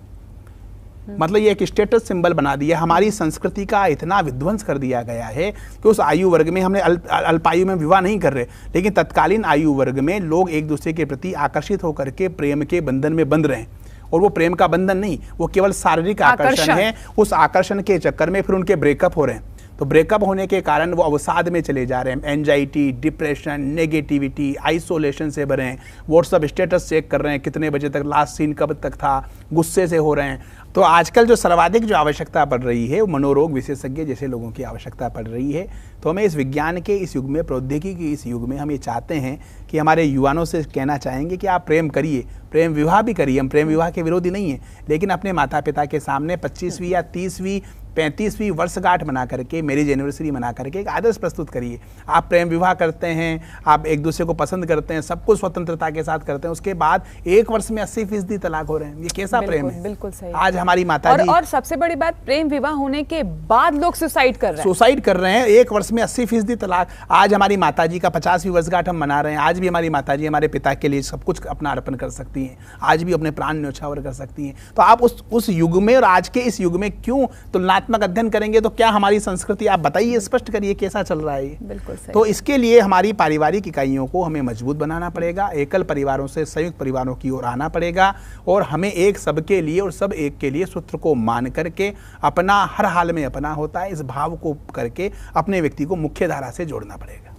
मतलब ये एक स्टेटस सिंबल बना दिया। हमारी संस्कृति का इतना विध्वंस कर दिया गया है कि उस आयु वर्ग में हमने अल्पायु में विवाह नहीं कर रहे, लेकिन तत्कालीन आयु वर्ग में लोग एक दूसरे के प्रति आकर्षित होकर के प्रेम के बंधन में बंध रहे हैं। और वो प्रेम का बंधन नहीं, वो केवल शारीरिक आकर्षण है। उस आकर्षण के चक्कर में फिर उनके ब्रेकअप हो रहे हैं। तो ब्रेकअप होने के कारण वो अवसाद में चले जा रहे हैं। एंजाइटी, डिप्रेशन, नेगेटिविटी, आइसोलेशन से भरे हैं। व्हाट्सअप स्टेटस चेक कर रहे हैं, कितने बजे तक, लास्ट सीन कब तक था, गुस्से से हो रहे हैं। तो आजकल जो सर्वाधिक जो आवश्यकता पड़ रही है वो मनोरोग विशेषज्ञ जैसे लोगों की आवश्यकता पड़ रही है। तो हमें इस विज्ञान के इस युग में, प्रौद्योगिकी के इस युग में हम ये चाहते हैं कि हमारे युवानों से कहना चाहेंगे कि आप प्रेम करिए, प्रेम विवाह भी करिए। हम प्रेम विवाह के विरोधी नहीं है, लेकिन अपने माता पिता के सामने 25वीं या 30वीं 35वीं वर्षगांठ मना करके, मैरिज एनिवर्सरी मना करके एक आदर्श प्रस्तुत करिए। आप प्रेम विवाह करते हैं, आप एक दूसरे को पसंद करते हैं, सब कुछ स्वतंत्रता के साथ करते हैं, उसके बाद 1 वर्ष में 80% तलाक हो रहे हैं। ये कैसा प्रेम है? बिल्कुल सही। आज हमारी माता जी, और सबसे बड़ी बात, प्रेम विवाह होने के बाद लोग सुसाइड कर रहे हैं। 1 वर्ष में 80% तलाक। आज हमारी माता जी का 50वीं वर्षगांठ हम मना रहे हैं। आज भी हमारी माता जी हमारे पिता के लिए सब कुछ अपना अर्पण कर सकती हैं, आज भी अपने प्राण न्योछावर कर सकती हैं। तो आप उस युग में और आज के इस युग में क्यों तुलनात्मक अध्ययन करेंगे? तो क्या हमारी संस्कृति, आप बताइए, स्पष्ट करिए कैसा चल रहा है। बिल्कुल सही। तो इसके लिए हमारी पारिवारिक इकाइयों को हमें मजबूत बनाना पड़ेगा, एकल परिवारों से संयुक्त परिवारों की ओर आना पड़ेगा, और हमें एक सबके लिए और सब एक के लिए सूत्र को मान करके अपना हर हाल में अपना होता है, इस भाव को करके अपने व्यक्ति को मुख्य धारा से जोड़ना पड़ेगा।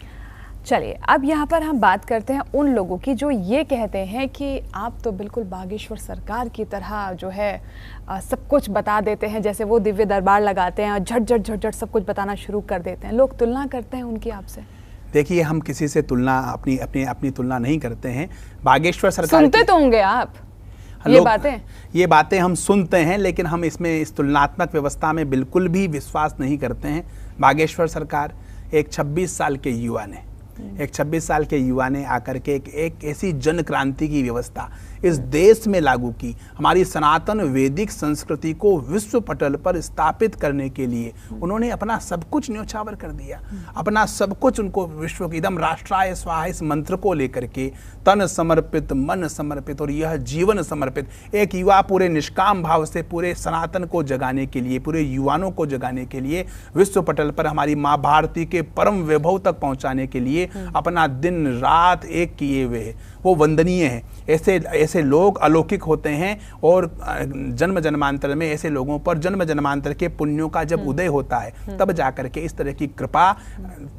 चलिए, अब यहाँ पर हम बात करते हैं उन लोगों की जो ये कहते हैं कि आप तो बिल्कुल बागेश्वर सरकार की तरह जो है सब कुछ बता देते हैं, जैसे वो दिव्य दरबार लगाते हैं, झट सब कुछ बताना शुरू कर देते हैं। लोग तुलना करते हैं उनकी आपसे। देखिए, हम किसी से तुलना अपनी तुलना नहीं करते हैं। बागेश्वर सरकार सुनते तो होंगे आप ये बातें हम सुनते हैं, लेकिन हम इसमें इस तुलनात्मक व्यवस्था में बिल्कुल भी विश्वास नहीं करते हैं। बागेश्वर सरकार एक 26 साल के युवा ने आकर के एक ऐसी जन क्रांति की व्यवस्था इस देश में लागू की। हमारी सनातन वैदिक संस्कृति को विश्व पटल पर स्थापित करने के लिए उन्होंने अपना सब कुछ न्योछावर कर दिया। अपना सब कुछ उनको विश्व की एकदम राष्ट्राय स्वाहा इस मंत्र को लेकर के तन समर्पित, मन समर्पित और यह जीवन समर्पित एक युवा पूरे निष्काम भाव से पूरे सनातन को जगाने के लिए, पूरे युवानों को जगाने के लिए, विश्व पटल पर हमारी माँ भारती के परम वैभव तक पहुंचाने के लिए अपना दिन रात एक किए हुए, वो वंदनीय है। ऐसे लोग अलौकिक होते हैं, और जन्म जन्मांतर में ऐसे लोगों पर जन्म जन्मांतर के पुण्यों का जब उदय होता है तब जाकर के इस तरह की कृपा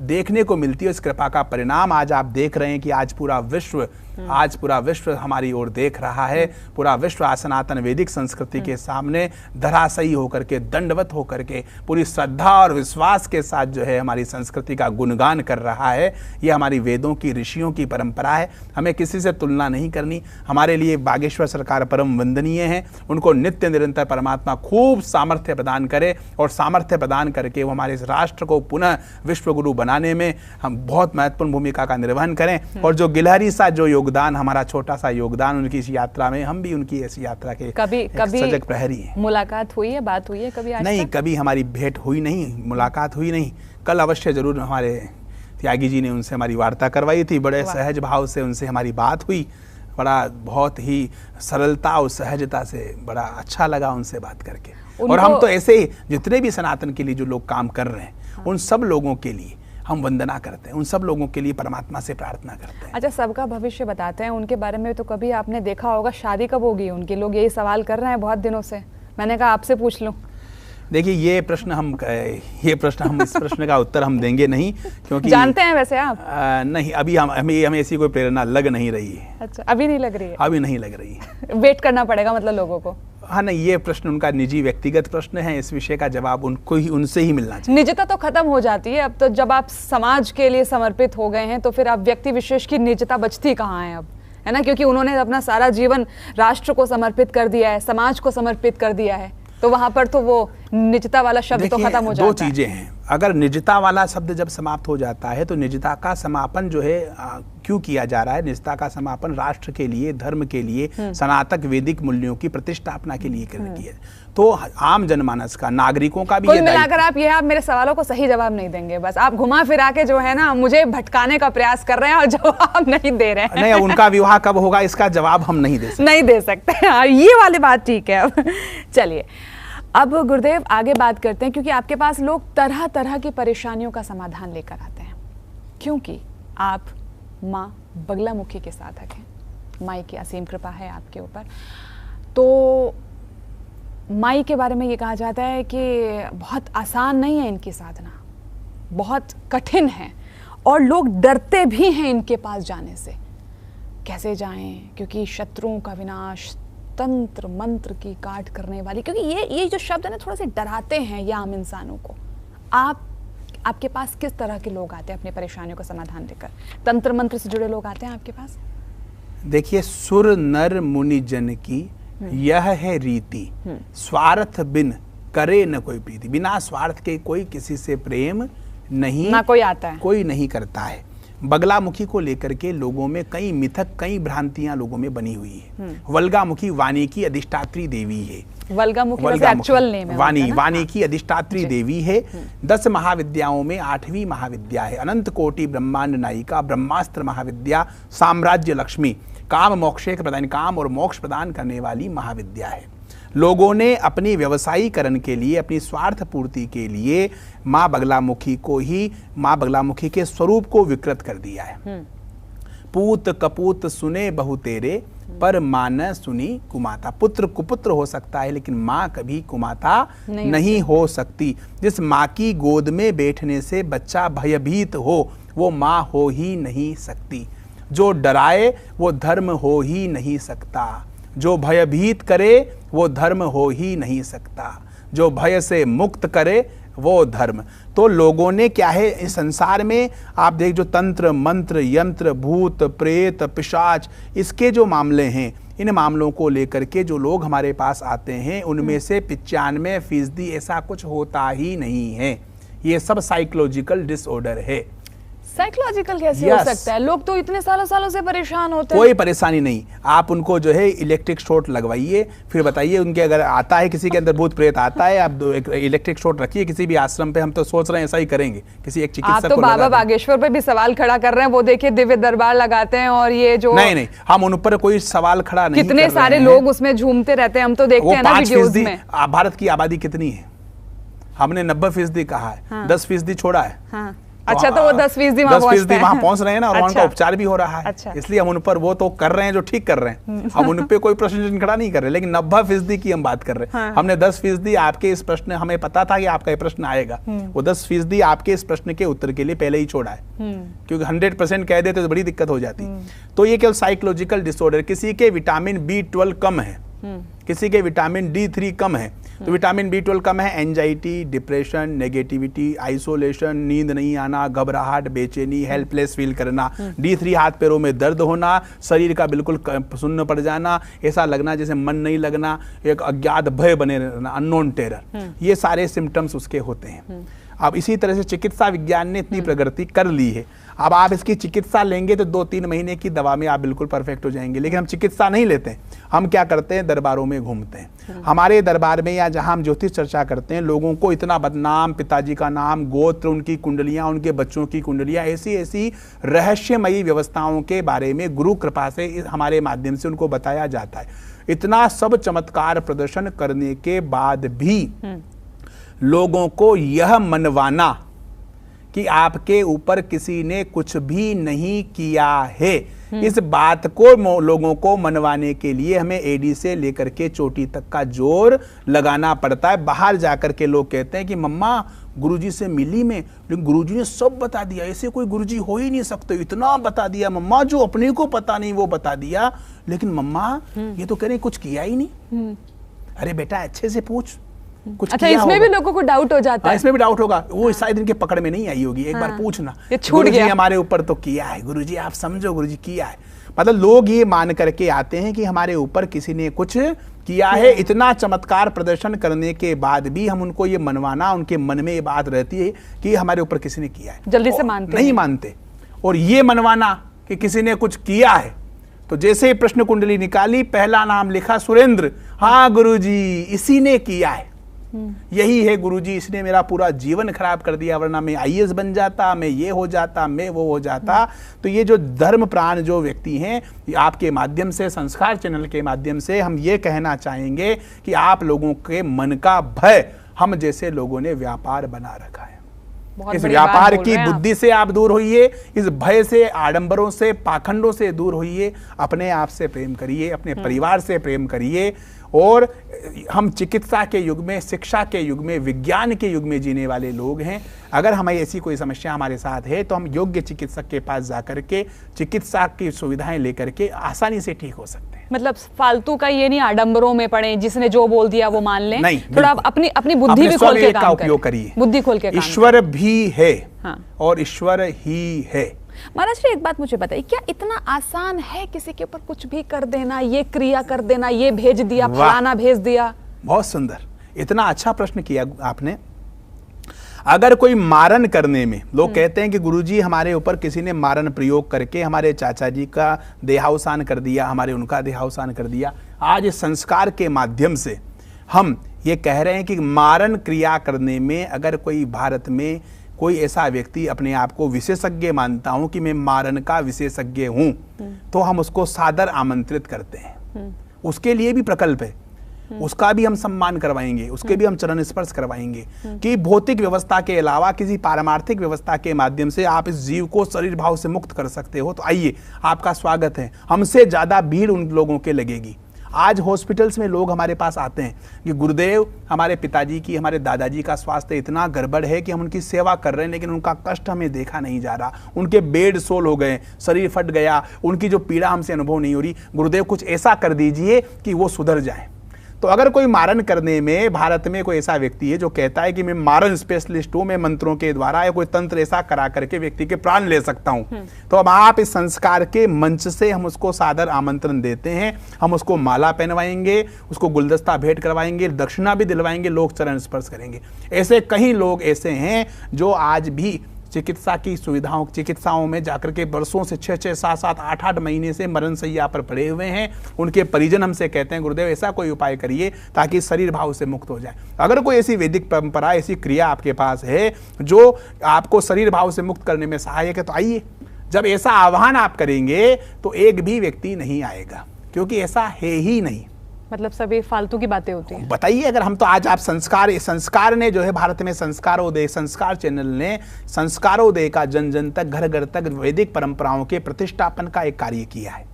देखने को मिलती है। इस कृपा का परिणाम आज आप देख रहे हैं कि आज पूरा विश्व हमारी ओर देख रहा है। पूरा विश्व सनातन वैदिक संस्कृति के सामने धराशायी होकर के, दंडवत होकर के, पूरी श्रद्धा और विश्वास के साथ जो है हमारी संस्कृति का गुणगान कर रहा है। ये हमारी वेदों की, ऋषियों की परंपरा है। हमें किसी से तुलना नहीं करनी। हमारे लिए बागेश्वर सरकार परम वंदनीय है। उनको नित्य निरंतर परमात्मा खूब सामर्थ्य प्रदान करे, और सामर्थ्य प्रदान करके वो हमारे इस राष्ट्र को पुनः विश्व गुरु बनाने में हम बहुत महत्वपूर्ण भूमिका का निर्वहन करें। और जो गिलहरी सा जो योगदान, हमारा छोटा सा योगदान उनकी इस यात्रा में, हम भी उनकी ऐसी यात्रा के कभी सजग प्रहरी हैं। मुलाकात हुई है, बात हुई है कभी? आज नहीं, कभी हमारी भेंट हुई नहीं, मुलाकात हुई नहीं। कल अवश्य जरूर हमारे त्यागी जी ने उनसे हमारी वार्ता करवाई थी। बड़े सहज भाव से उनसे हमारी बात हुई, बड़ा बहुत ही सरलता और सहजता से बड़ा अच्छा लगा उनसे बात करके। और हम तो ऐसे ही जितने भी सनातन के लिए जो लोग काम कर रहे हैं, उन सब लोगों के लिए हम वंदना करते हैं, उन सब लोगों के लिए परमात्मा से प्रार्थना करते हैं। अच्छा, सबका भविष्य बताते हैं उनके बारे में। तो कभी आपने देखा होगा शादी कब होगी उनकी? लोग यही सवाल कर रहे हैं बहुत दिनों से। मैंने कहा आपसे पूछ लूं। देखिए ये प्रश्न हम इस प्रश्न का उत्तर हम देंगे नहीं, क्योंकि जानते हैं वैसे आप? नहीं, अभी हमें ऐसी कोई प्रेरणा लग नहीं रही है। अच्छा, अभी नहीं लग रही है? अभी नहीं लग रही है। वेट करना पड़ेगा मतलब लोगों को? हाँ नहीं, ये प्रश्न उनका निजी व्यक्तिगत प्रश्न है, इस विषय का जवाब उनसे ही मिलना चाहिए। निजता तो खत्म हो जाती है अब तो, जब आप समाज के लिए समर्पित हो गए हैं तो फिर आप व्यक्ति विशेष की निजता बचती कहाँ है अब, है ना? क्योंकि उन्होंने अपना सारा जीवन राष्ट्र को समर्पित कर दिया है, समाज को समर्पित कर दिया है, तो वहां पर तो वो निजता वाला शब्द तो खत्म हो जाता है। दो चीजें हैं, अगर निजता वाला शब्द जब समाप्त हो जाता है तो निजता का समापन जो है क्यों किया जा रहा है? निजता का समापन राष्ट्र के लिए, धर्म के लिए, सनातन वैदिक मूल्यों की प्रतिष्ठापना के लिए किया। तो आम जनमानस का, नागरिकों का भी कुल मिलाकर आप मेरे सवालों को सही जवाब नहीं देंगे, बस आप घुमा फिरा के जो है ना मुझे भटकाने का प्रयास कर रहे हैं और जवाब नहीं दे रहे हैं। नहीं, उनका विवाह कब होगा इसका जवाब हम नहीं दे सकते। नहीं दे सकते, ये वाली बात ठीक है। अब चलिए, अब गुरुदेव आगे बात करते हैं, क्योंकि आपके पास लोग तरह तरह की परेशानियों का समाधान लेकर आते हैं, क्योंकि आप माँ बगलामुखी के साधक हैं। माई की असीम कृपा है आपके ऊपर। तो माई के बारे में ये कहा जाता है कि बहुत आसान नहीं है इनकी साधना, बहुत कठिन है, और लोग डरते भी हैं इनके पास जाने से। कैसे जाएं? क्योंकि शत्रुओं का विनाश, तंत्र मंत्र की काट करने वाली, क्योंकि ये जो शब्द है ना थोड़ा से डराते हैं ये आम इंसानों को। आपके पास किस तरह के लोग आते हैं अपनी परेशानियों का समाधान लेकर? तंत्र मंत्र से जुड़े लोग आते हैं आपके पास? देखिए, सुर नर मुनि जन की यह है रीति, स्वार्थ बिन करे न कोई प्रीति। बिना स्वार्थ के कोई किसी से प्रेम नहीं, ना कोई आता है, कोई नहीं करता है। बगलामुखी को लेकर के लोगों में कई मिथक, कई भ्रांतियां लोगों में बनी हुई है। वल्गामुखी वाणी की अधिष्ठात्री देवी है। वल्गामुखी एक्चुअल नेम है, वाणी की अधिष्ठात्री देवी है। 10 महाविद्याओं में 8वीं महाविद्या है। अनंत कोटि ब्रह्मांड नायिका, ब्रह्मास्त्र महाविद्या, साम्राज्य लक्ष्मी, काम मोक्षेक प्रदान, काम और मोक्ष प्रदान करने वाली महाविद्या है। लोगों ने अपनी व्यवसायीकरण के लिए, अपनी स्वार्थ पूर्ति के लिए माँ बगलामुखी के स्वरूप को विकृत कर दिया है। पूत कपूत सुने बहु तेरे, पर माँ न सुनी कुमाता। पुत्र कुपुत्र हो सकता है लेकिन माँ कभी कुमाता नहीं हो सकती। जिस माँ की गोद में बैठने से बच्चा भयभीत हो वो माँ हो ही नहीं सकती। जो डराए वो धर्म हो ही नहीं सकता। जो भयभीत करे वो धर्म हो ही नहीं सकता। जो भय से मुक्त करे वो धर्म। तो लोगों ने क्या है इस संसार में, आप देख, जो तंत्र मंत्र, यंत्र, भूत प्रेत, पिशाच, इसके जो मामले हैं, इन मामलों को लेकर के जो लोग हमारे पास आते हैं उनमें से 95% ऐसा कुछ होता ही नहीं है। ये सब साइकोलॉजिकल डिसऑर्डर है। साइकोलॉजिकल कैसे हो सकता है? लोग तो इतने सालों से परेशान होते हैं। कोई परेशानी नहीं, आप उनको जो है इलेक्ट्रिक शॉट लगवाइए, फिर बताइए उनके अगर आता है किसी के अंदर भूत प्रेत आता है, आप इलेक्ट्रिक शॉट रखिए किसी भी आश्रम पे। हम तो सोच रहे हैं ऐसा ही करेंगे, किसी एक चिकित्सक को। आप तो बाबा बागेश्वर पे भी सवाल खड़ा कर रहे हैं, वो देखिए दिव्य दरबार लगाते हैं, और ये जो नहीं, हम उन पर कोई सवाल खड़ा नहीं, कितने सारे लोग उसमें झूमते रहते हैं, हम तो देखते हैं ना वीडियोस में। भारत की आबादी कितनी है? हमने 90% कहा है, 10% छोड़ा है। अच्छा, तो वो 10% वहाँ पहुंच रहे हैं ना, और उनका उपचार भी हो रहा है। अच्छा। इसलिए हम उन पर वो तो कर रहे हैं जो ठीक कर रहे हैं, हम उन पे कोई प्रश्न खड़ा नहीं कर रहे, लेकिन 90% की हम बात कर रहे हैं। हमने 10% आपके इस प्रश्न, हमें पता था कि आपका ये प्रश्न आएगा, वो 10% आपके इस प्रश्न के उत्तर के लिए पहले ही छोड़ा है, क्योंकि 100% कह देते तो बड़ी दिक्कत हो जाती। तो ये केवल साइकोलॉजिकल डिसऑर्डर, किसी के विटामिन B12 कम है, किसी के विटामिन D3 कम है, तो विटामिन B12 कम है, एंजाइटी, डिप्रेशन, नेगेटिविटी, आइसोलेशन, नींद नहीं आना, घबराहट, बेचैनी, हेल्पलेस फील करना, D3 हाथ पैरों में दर्द होना, शरीर का बिल्कुल सुन्न पड़ जाना, ऐसा लगना जैसे मन नहीं लगना, एक अज्ञात भय बने रहना, अननोन टेरर, ये सारे सिम्टम्स उसके होते हैं। अब इसी तरह से चिकित्सा विज्ञान ने इतनी प्रगति कर ली है, अब आप इसकी चिकित्सा लेंगे तो 2-3 महीने की दवा में आप बिल्कुल परफेक्ट हो जाएंगे, लेकिन हम चिकित्सा नहीं लेते हैं। हम क्या करते हैं, दरबारों में घूमते हैं। हमारे दरबार में या जहां हम ज्योतिष चर्चा करते हैं, लोगों को इतना बदनाम, पिताजी का नाम, गोत्र, उनकी कुंडलियां, उनके बच्चों की कुंडलियां, ऐसी रहस्यमयी व्यवस्थाओं के बारे में गुरु कृपा से हमारे माध्यम से उनको बताया जाता है। इतना सब चमत्कार प्रदर्शन करने के बाद भी लोगों को यह मनवाना कि आपके ऊपर किसी ने कुछ भी नहीं किया है, इस बात को लोगों को मनवाने के लिए हमें एडी से लेकर के चोटी तक का जोर लगाना पड़ता है। बाहर जाकर के लोग कहते हैं कि मम्मा गुरुजी से मिली मैं, लेकिन गुरुजी ने सब बता दिया, ऐसे कोई गुरुजी हो ही नहीं सकते, इतना बता दिया मम्मा, जो अपने को पता नहीं वो बता दिया। लेकिन मम्मा ये तो कह रहे कुछ किया ही नहीं। अरे बेटा अच्छे से पूछ, कुछ अच्छा, इसमें भी लोगों को डाउट हो जाता है। इसमें भी डाउट होगा, वो शायद इनके पकड़ में नहीं आई होगी। एक बार पूछना, ये छूट गया, हमारे ऊपर तो किया है गुरुजी, आप समझो गुरुजी किया है। मतलब लोग ये मान करके आते हैं कि हमारे ऊपर किसी ने कुछ किया है। इतना चमत्कार प्रदर्शन करने के बाद भी हम उनको ये मनवाना, उनके मन में ये बात रहती है कि हमारे ऊपर किसी ने किया है, जल्दी से मानते नहीं मानते। और ये मनवाना कि किसी ने कुछ किया है, तो जैसे ही प्रश्न कुंडली निकाली, पहला नाम लिखा सुरेंद्र, हाँ गुरुजी इसी ने किया है, यही है गुरुजी, इसने मेरा पूरा जीवन खराब कर दिया, वरना मैं आईएएस बन जाता, मैं ये हो जाता, मैं वो हो जाता। तो ये जो धर्म प्राण जो व्यक्ति हैं, आपके माध्यम से, संस्कार चैनल के माध्यम से हम ये कहना चाहेंगे कि आप लोगों के मन का भय हम जैसे लोगों ने व्यापार बना रखा है। इस व्यापार की बुद्धि से आप दूर होइए, इस भय से, आडंबरों से, पाखंडों से दूर होइए, अपने आप से प्रेम करिए, अपने परिवार से प्रेम करिए। और हम चिकित्सा के युग में, शिक्षा के युग में, विज्ञान के युग में जीने वाले लोग हैं। अगर हमें ऐसी कोई समस्या हमारे साथ है तो हम योग्य चिकित्सक के पास जाकर के चिकित्सा की सुविधाएं लेकर के आसानी से ठीक हो सकते हैं। मतलब फालतू का ये नहीं आडंबरों में पड़े, जिसने जो बोल दिया वो मान लें। नहीं, थोड़ा अपनी बुद्धि भी खोल के काम उपयोग करिए, बुद्धि खोल के। ईश्वर भी है और ईश्वर ही है। महाराज जी एक बात मुझे बताइए, क्या इतना आसान है किसी के ऊपर कुछ भी कर देना, ये क्रिया कर देना, ये भेज दिया, फलाना भेज दिया? बहुत सुंदर, इतना अच्छा प्रश्न किया आपने। अगर कोई मारन करने में, लोग कहते हैं कि गुरुजी हमारे ऊपर किसी ने मारन प्रयोग करके हमारे चाचा जी का देहावसान कर दिया, हमारे उनका देहावसान कर दिया। आज इस संस्कार के माध्यम से हम ये कह रहे हैं कि मारन क्रिया करने में अगर कोई भारत में कोई ऐसा व्यक्ति अपने आप को विशेषज्ञ मानता हूं कि मैं मारन का विशेषज्ञ हूं, तो हम उसको सादर आमंत्रित करते हैं। उसके लिए भी प्रकल्प है, उसका भी हम सम्मान करवाएंगे, उसके भी हम चरण स्पर्श करवाएंगे कि भौतिक व्यवस्था के अलावा किसी पारमार्थिक व्यवस्था के माध्यम से आप इस जीव को शरीर भाव से मुक्त कर सकते हो। तो आइए, आपका स्वागत है। हमसे ज्यादा भीड़ उन लोगों के लगेगी। आज हॉस्पिटल्स में लोग हमारे पास आते हैं कि गुरुदेव हमारे पिताजी की, हमारे दादाजी का स्वास्थ्य इतना गड़बड़ है कि हम उनकी सेवा कर रहे हैं, लेकिन उनका कष्ट हमें देखा नहीं जा रहा, उनके बेड सोल हो गए, शरीर फट गया, उनकी जो पीड़ा हमसे अनुभव नहीं हो रही। गुरुदेव कुछ ऐसा कर दीजिए कि वो सुधर जाए। तो अगर कोई मारन करने में भारत में कोई ऐसा व्यक्ति है जो कहता है कि मैं मारन स्पेशलिस्ट हूं, मैं मंत्रों के द्वारा या कोई तंत्र ऐसा करा करके व्यक्ति के प्राण ले सकता हूं, तो अब आप इस संस्कार के मंच से हम उसको सादर आमंत्रण देते हैं। हम उसको माला पहनवाएंगे, उसको गुलदस्ता भेंट करवाएंगे, दक्षिणा भी दिलवाएंगे, लोग चरण स्पर्श करेंगे। ऐसे कई लोग ऐसे हैं जो आज भी चिकित्सा की चिकित्साओं में जाकर के वर्षों से 6-6, 7-7, 8-8 महीने से मरण शैया पर पड़े हुए हैं। उनके परिजन हमसे कहते हैं गुरुदेव ऐसा कोई उपाय करिए ताकि शरीर भाव से मुक्त हो जाए। अगर कोई ऐसी वैदिक परंपरा, ऐसी क्रिया आपके पास है जो आपको शरीर भाव से मुक्त करने में सहायक है, तो आइए। जब ऐसा आह्वान आप करेंगे तो एक भी व्यक्ति नहीं आएगा, क्योंकि ऐसा है ही नहीं। मतलब सभी फालतू की बातें होती हैं। बताइए, अगर हम तो आज आप संस्कार ने जो है भारत में संस्कारोदय, संस्कार चैनल ने संस्कारोदय का जन जन तक, घर घर तक वैदिक परंपराओं के प्रतिष्ठापन का एक कार्य किया है।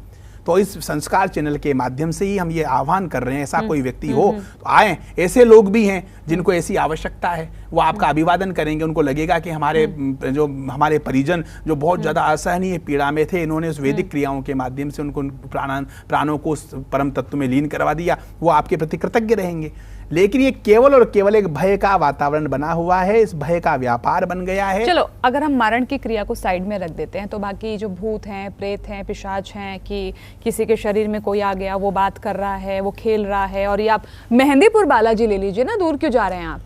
तो इस संस्कार चैनल के माध्यम से ही हम ये आह्वान कर रहे हैं, ऐसा कोई व्यक्ति हो तो आए। ऐसे लोग भी हैं जिनको ऐसी आवश्यकता है, वो आपका अभिवादन करेंगे। उनको लगेगा कि हमारे परिजन जो बहुत ज़्यादा असहनीय पीड़ा में थे, इन्होंने उस वैदिक क्रियाओं के माध्यम से उनको प्राणों को परम तत्व में लीन करवा दिया, वो आपके प्रति कृतज्ञ रहेंगे। लेकिन ये केवल और केवल एक भय का वातावरण बना हुआ है, इस भय का व्यापार बन गया है। चलो, अगर हम मारण की क्रिया को साइड में रख देते हैं तो बाकी जो भूत हैं, प्रेत हैं, पिशाच हैं, कि किसी के शरीर में कोई आ गया, वो बात कर रहा है, वो खेल रहा है, और ये आप मेहंदीपुर बालाजी ले लीजिए ना, दूर क्यों जा रहे हैं आप?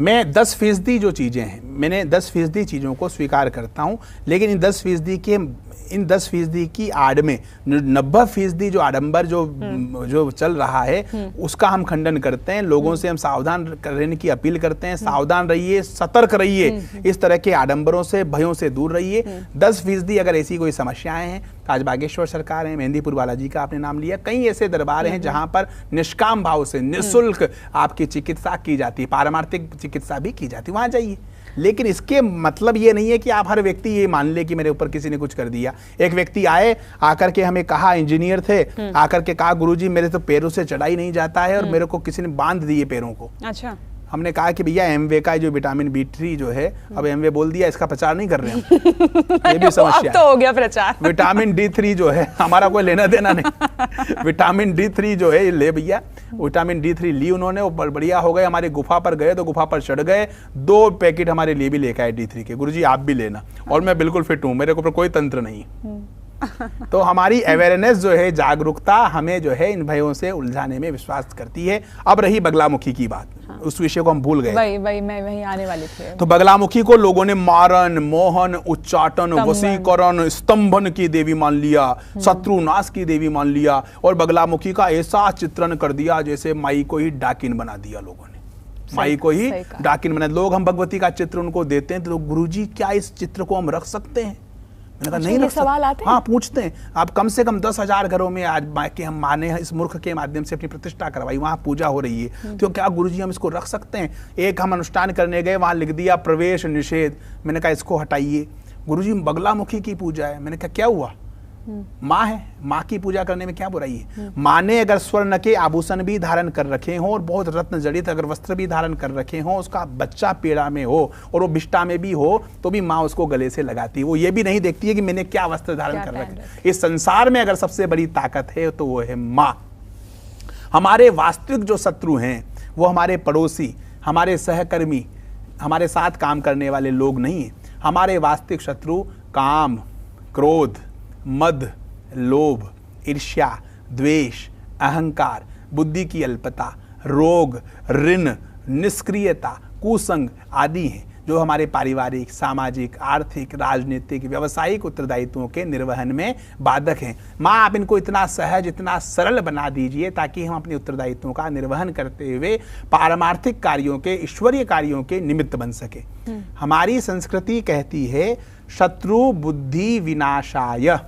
मैं 10% जो चीज़ें हैं, मैंने 10% चीज़ों को स्वीकार करता हूँ, लेकिन इन 10% की आड़ में 90% जो आडंबर जो चल रहा है उसका हम खंडन करते हैं। लोगों से हम सावधान रहने की अपील करते हैं, सावधान रहिए, सतर्क रहिए, इस तरह के आडंबरों से, भयों से दूर रहिए। 10% अगर ऐसी कोई समस्याएं हैं, आज बागेश्वर सरकार है, मेहंदीपुर बालाजी का आपने नाम लिया, कई ऐसे दरबार हैं जहां पर निष्काम भाव से निःशुल्क आपकी चिकित्सा की जाती है, पारमार्थिक चिकित्सा भी की जाती है, वहां जाइए। लेकिन इसके मतलब ये नहीं है कि आप हर व्यक्ति ये मान ले कि मेरे ऊपर किसी ने कुछ कर दिया। एक व्यक्ति आए, आकर के हमें कहा, इंजीनियर थे, आकर के कहा गुरुजी मेरे तो पैरों से चढ़ाई नहीं जाता है और मेरे को किसी ने बांध दिए पैरों को। अच्छा। हमने कहा कि भैया एमवे का जो विटामिन B3 जो है, अब एमवे बोल दिया, इसका प्रचार नहीं कर रहे हम। ये भी समस्या अब तो हो गया प्रचार। विटामिन D3 जो है, हमारा कोई लेना देना नहीं। विटामिन D3 जो है ले भैया, विटामिन D3 ली उन्होंने, वो बढ़िया हो गए। हमारी गुफा पर गए तो गुफा पर चढ़ गए, 2 पैकेट हमारे लिए भी लेकर आए D3 के, गुरुजी आप भी लेना। और मैं बिल्कुल फिट हूँ, मेरे ऊपर कोई तंत्र नहीं। तो हमारी अवेयरनेस जो है, जागरूकता हमें जो है इन भयों से उलझाने में विश्वास करती है। अब रही बगलामुखी की बात, उस विषय को हम भूल गए। वही मैं वही आने वाली थी। तो बगलामुखी को लोगों ने मारन, मोहन, उच्चाटन, वशीकरण, स्तंभन की देवी मान लिया, शत्रुनाश की देवी मान लिया, और बगलामुखी का ऐसा चित्रण कर दिया जैसे माई को ही डाकिन बना दिया लोगों ने। माई को ही डाकिन बना। लोग हम भगवती का चित्र उनको देते हैं तो गुरुजी क्या इस चित्र को हम रख सकते हैं? मैंने कहा नहीं रख सकते। सवाल आते हैं? हाँ, पूछते हैं। आप कम से कम 10,000 घरों में आज के हम माने इस मूर्ख के माध्यम से अपनी प्रतिष्ठा करवाई, वहाँ पूजा हो रही है, तो क्या गुरुजी हम इसको रख सकते हैं? एक हम अनुष्ठान करने गए, वहाँ लिख दिया प्रवेश निषेध। मैंने कहा इसको हटाइए। गुरुजी बगलामुखी की पूजा है। मैंने कहा क्या हुआ? माँ है, माँ की पूजा करने में क्या बुराई है? माँ ने अगर स्वर्ण के आभूषण भी धारण कर रखे हों और बहुत रत्न जड़ित अगर वस्त्र भी धारण कर रखे हों, उसका बच्चा पीड़ा में हो और वो बिष्टा में भी हो, तो भी माँ उसको गले से लगाती है। वो ये भी नहीं देखती है कि मैंने क्या वस्त्र धारण कर रखे। इस संसार में अगर सबसे बड़ी ताकत है तो वो है माँ। हमारे वास्तविक जो शत्रु हैं वो हमारे पड़ोसी, हमारे सहकर्मी, हमारे साथ काम करने वाले लोग नहीं है। हमारे वास्तविक शत्रु काम, क्रोध, मद, लोभ, ईर्ष्या, द्वेष, अहंकार, बुद्धि की अल्पता, रोग, ऋण, निष्क्रियता, कुसंग आदि हैं, जो हमारे पारिवारिक, सामाजिक, आर्थिक, राजनीतिक, व्यावसायिक उत्तरदायित्वों के निर्वहन में बाधक हैं। माँ आप इनको इतना सहज, इतना सरल बना दीजिए ताकि हम अपने उत्तरदायित्वों का निर्वहन करते हुए पारमार्थिक कार्यों के, ईश्वरीय कार्यों के निमित्त बन सके। हमारी संस्कृति कहती है शत्रु बुद्धि विनाशाय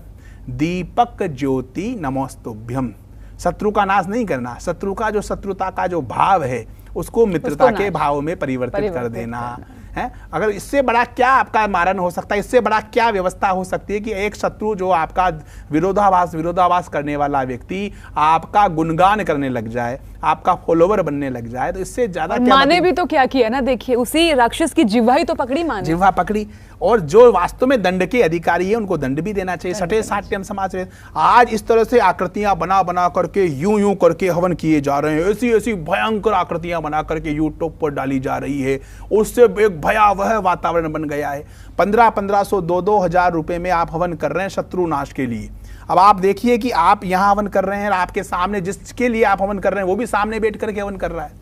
दीपक ज्योति नमोस्तुभ्यम। शत्रु का नाश नहीं करना, शत्रु का जो शत्रुता का जो भाव है उसको मित्रता के भाव में परिवर्तित कर देना है। अगर इससे बड़ा क्या आपका मारण हो सकता है? इससे बड़ा क्या व्यवस्था हो सकती है कि एक शत्रु जो आपका विरोधाभास करने वाला व्यक्ति आपका गुणगान करने लग जाए, आपका फॉलोवर बनने लग जाए, तो इससे ज्यादा क्या? माँ ने भी तो क्या किया ना, देखिए उसी राक्षस की जिह्वा ही तो पकड़ी माँ ने। जिह्वा पकड़ी, और जो वास्तव में दंड के अधिकारी है उनको दंड भी देना चाहिए। सटे साट्यम समाज में आज इस तरह से आकृतियां बना बना करके यूं करके हवन किए जा रहे हैं। ऐसी ऐसी भयंकर आकृतियां बना करके यूट्यूब पर डाली जा रही है, उससे एक भयावह वातावरण बन गया है। 1500 2,000 रुपए में आप हवन कर रहे हैं शत्रु नाश के लिए। अब आप देखिए कि आप यहाँ हवन कर रहे हैं, आपके सामने जिसके लिए आप हवन कर रहे हैं वो भी सामने बैठ करके हवन कर रहा है।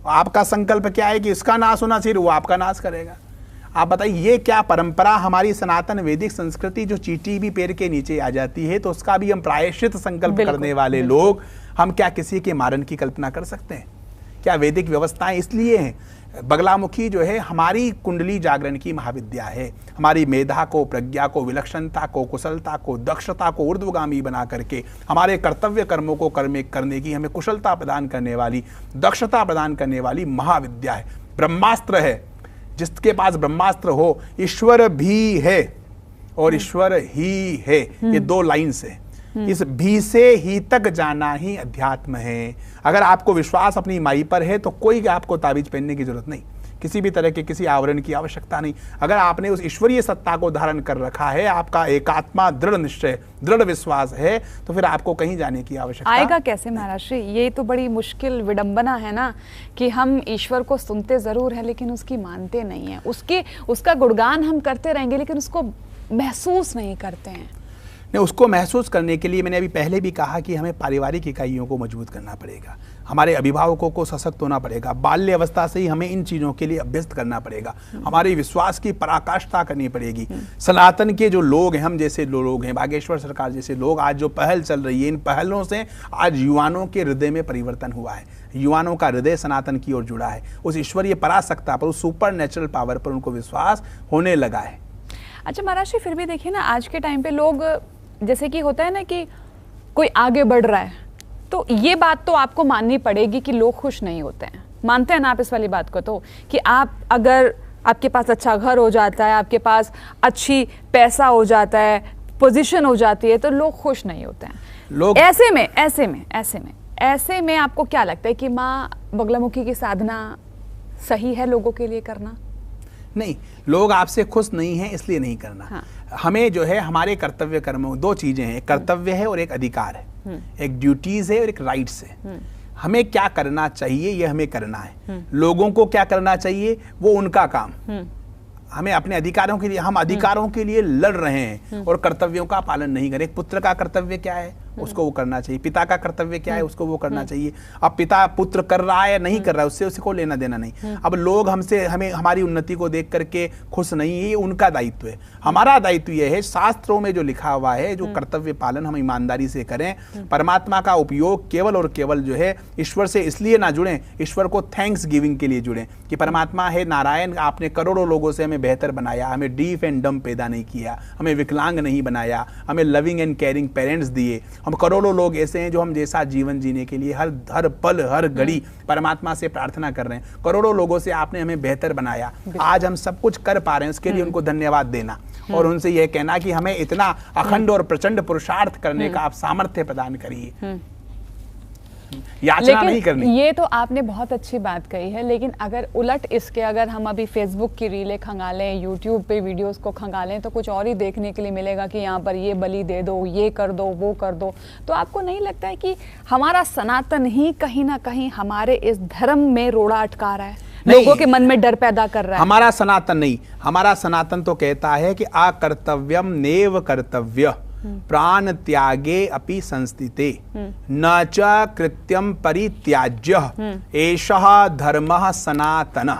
आपका संकल्प क्या है कि इसका नाश होना चाहिए, वो आपका नाश करेगा। आप बताइए ये क्या परंपरा? हमारी सनातन वैदिक संस्कृति जो चींटी भी पैर के नीचे आ जाती है तो उसका भी हम प्रायश्चित संकल्प करने वाले लोग, हम क्या किसी के मारण की कल्पना कर सकते हैं? क्या वैदिक व्यवस्थाएं इसलिए हैं? बगलामुखी जो है हमारी कुंडली जागरण की महाविद्या है। हमारी मेधा को, प्रज्ञा को, विलक्षणता को, कुशलता को, दक्षता को ऊर्ध्वगामी बना करके हमारे कर्तव्य कर्मों को करने की हमें कुशलता प्रदान करने वाली, दक्षता प्रदान करने वाली महाविद्या है। ब्रह्मास्त्र है, जिसके पास ब्रह्मास्त्र हो, ईश्वर भी है और ईश्वर ही है, ये 2 लाइन्स है। इस भी से ही तक जाना ही अध्यात्म है। अगर आपको विश्वास अपनी माई पर है तो कोई आपको ताबीज पहनने की जरूरत नहीं, किसी भी तरह के किसी आवरण की आवश्यकता नहीं। अगर आपने उस ईश्वरीय सत्ता को धारण कर रखा है, आपका एकात्मा दृढ़ निश्चय, दृढ़ विश्वास है, तो फिर आपको कहीं जाने की आवश्यकता आएगा कैसे महाराज श्री? ये तो बड़ी मुश्किल विडंबना है ना कि हम ईश्वर को सुनते जरूर है लेकिन उसकी मानते नहीं है। उसका गुणगान हम करते रहेंगे लेकिन उसको महसूस नहीं करते हैं। नहीं, उसको महसूस करने के लिए मैंने अभी पहले भी कहा कि हमें पारिवारिक इकाइयों को मजबूत करना पड़ेगा, हमारे अभिभावकों को सशक्त होना पड़ेगा, बाल्य अवस्था से ही हमें इन चीज़ों के लिए अभ्यस्त करना पड़ेगा, हमारे विश्वास की पराकाष्ठा करनी पड़ेगी। सनातन के जो लोग हैं, हम जैसे लोग हैं, बागेश्वर सरकार जैसे लोग, आज जो पहल चल रही है, इन पहलों से आज युवाओं के हृदय में परिवर्तन हुआ है। युवाओं का हृदय सनातन की ओर जुड़ा है, उस ईश्वरीय पराशक्ता पर, उस सुपर नेचुरल पावर पर उनको विश्वास होने लगा है। अच्छा महाराज जी, फिर भी देखिए ना आज के टाइम पे लोग, जैसे कि होता है ना कि कोई आगे बढ़ रहा है तो ये बात तो आपको माननी पड़ेगी कि लोग खुश नहीं होते हैं। मानते हैं ना आप इस वाली बात को? तो कि आप अगर आपके पास अच्छा घर हो जाता है, आपके पास अच्छी पैसा हो जाता है, पोजीशन हो जाती है, तो लोग खुश नहीं होते हैं। लोग ऐसे में आपको क्या लगता है कि माँ बगलामुखी की साधना सही है लोगों के लिए करना? नहीं, लोग आपसे खुश नहीं हैं इसलिए नहीं करना। हाँ। हमें जो है हमारे कर्तव्य कर्मों, दो चीजें हैं, एक कर्तव्य है और एक अधिकार है, एक ड्यूटीज है और एक राइट्स है। हमें क्या करना चाहिए ये हमें करना है, लोगों को क्या करना चाहिए वो उनका काम। हमें अपने अधिकारों के लिए, हम अधिकारों के लिए लड़ रहे हैं और कर्तव्यों का पालन नहीं करें। पुत्र का कर्तव्य क्या है उसको वो करना चाहिए, पिता का कर्तव्य क्या है उसको वो करना चाहिए। अब पिता पुत्र कर रहा है या नहीं कर रहा है उससे उसको लेना देना नहीं। अब लोग हमें हमारी उन्नति को देख करके खुश नहीं है, ये उनका दायित्व है। हमारा दायित्व यह है, शास्त्रों में जो लिखा हुआ है, जो कर्तव्य पालन हम ईमानदारी से करें। परमात्मा का उपयोग केवल और केवल जो है ईश्वर से इसलिए ना जुड़ें, ईश्वर को थैंक्स गिविंग के लिए जुड़ें कि परमात्मा है नारायण, आपने करोड़ों लोगों से हमें बेहतर बनाया, हमें डीफ एंड डम पैदा नहीं किया, हमें विकलांग नहीं बनाया, हमें लविंग एंड केयरिंग पेरेंट्स दिए। हम करोड़ों लोग ऐसे हैं जो हम जैसा जीवन जीने के लिए हर पल हर घड़ी परमात्मा से प्रार्थना कर रहे हैं। करोड़ों लोगों से आपने हमें बेहतर बनाया, आज हम सब कुछ कर पा रहे हैं, उसके लिए उनको धन्यवाद देना और उनसे यह कहना कि हमें इतना अखंड और प्रचंड पुरुषार्थ करने का आप सामर्थ्य प्रदान करिए, याचना नहीं करनी। ये तो आपने बहुत अच्छी बात कही है, लेकिन अगर उलट इसके अगर हम अभी फेसबुक की रीलें खंगालें, यूट्यूब पे वीडियोस को खंगालें, तो कुछ और ही देखने के लिए मिलेगा कि यहाँ पर ये बलि दे दो, ये कर दो, वो कर दो। तो आपको नहीं लगता है कि हमारा सनातन ही कहीं ना कहीं हमारे इस धर्म में रोड़ा अटका रहा है, लोगों के मन में डर पैदा कर रहा है? हमारा सनातन नहीं, हमारा सनातन तो कहता है कि अकर्तव्यम नेव कर्तव्य प्राण त्यागे अपि संस्थिते न च कृत्यम परित्याज्य एषः धर्मः सनातन।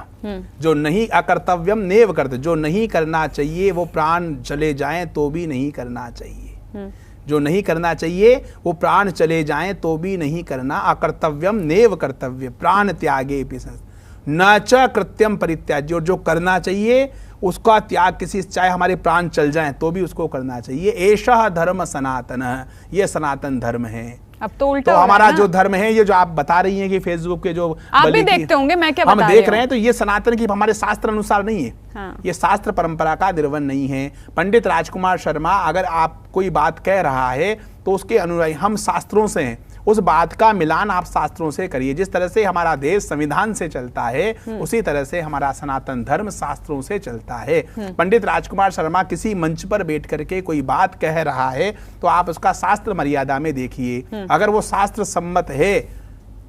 जो नहीं, अकर्तव्यम नेव कर्तव्य, जो नहीं करना चाहिए वो प्राण चले जाएं तो भी नहीं करना चाहिए, जो नहीं करना चाहिए वो प्राण चले जाएं तो भी नहीं करना। अकर्तव्यम नेव कर्तव्य प्राण त्यागे अपि संस्थिते न च कृत्यम परित्याज्य, और जो करना चाहिए उसका त्याग, किसी चाहे हमारे प्राण चल जाएं तो भी उसको करना चाहिए। एषः धर्म सनातन, ये सनातन धर्म है। अब तो उल्टा, तो हमारा जो धर्म है, ये जो आप बता रही हैं कि फेसबुक के जो आप भी देखते होंगे, मैं क्या हम देख रहे हैं, तो ये सनातन की हमारे शास्त्र अनुसार नहीं है। हाँ। ये शास्त्र परंपरा का निर्वहन नहीं है। पंडित राजकुमार शर्मा अगर आप कोई बात कह रहा है तो उसके अनुयायी हम शास्त्रों से हैं, उस बात का मिलान आप शास्त्रों से करिए। जिस तरह से हमारा देश संविधान से चलता है उसी तरह से हमारा सनातन धर्म शास्त्रों से चलता है। पंडित राजकुमार शर्मा किसी मंच पर बैठ करके कोई बात कह रहा है तो आप उसका शास्त्र मर्यादा में देखिए, अगर वो शास्त्र सम्मत है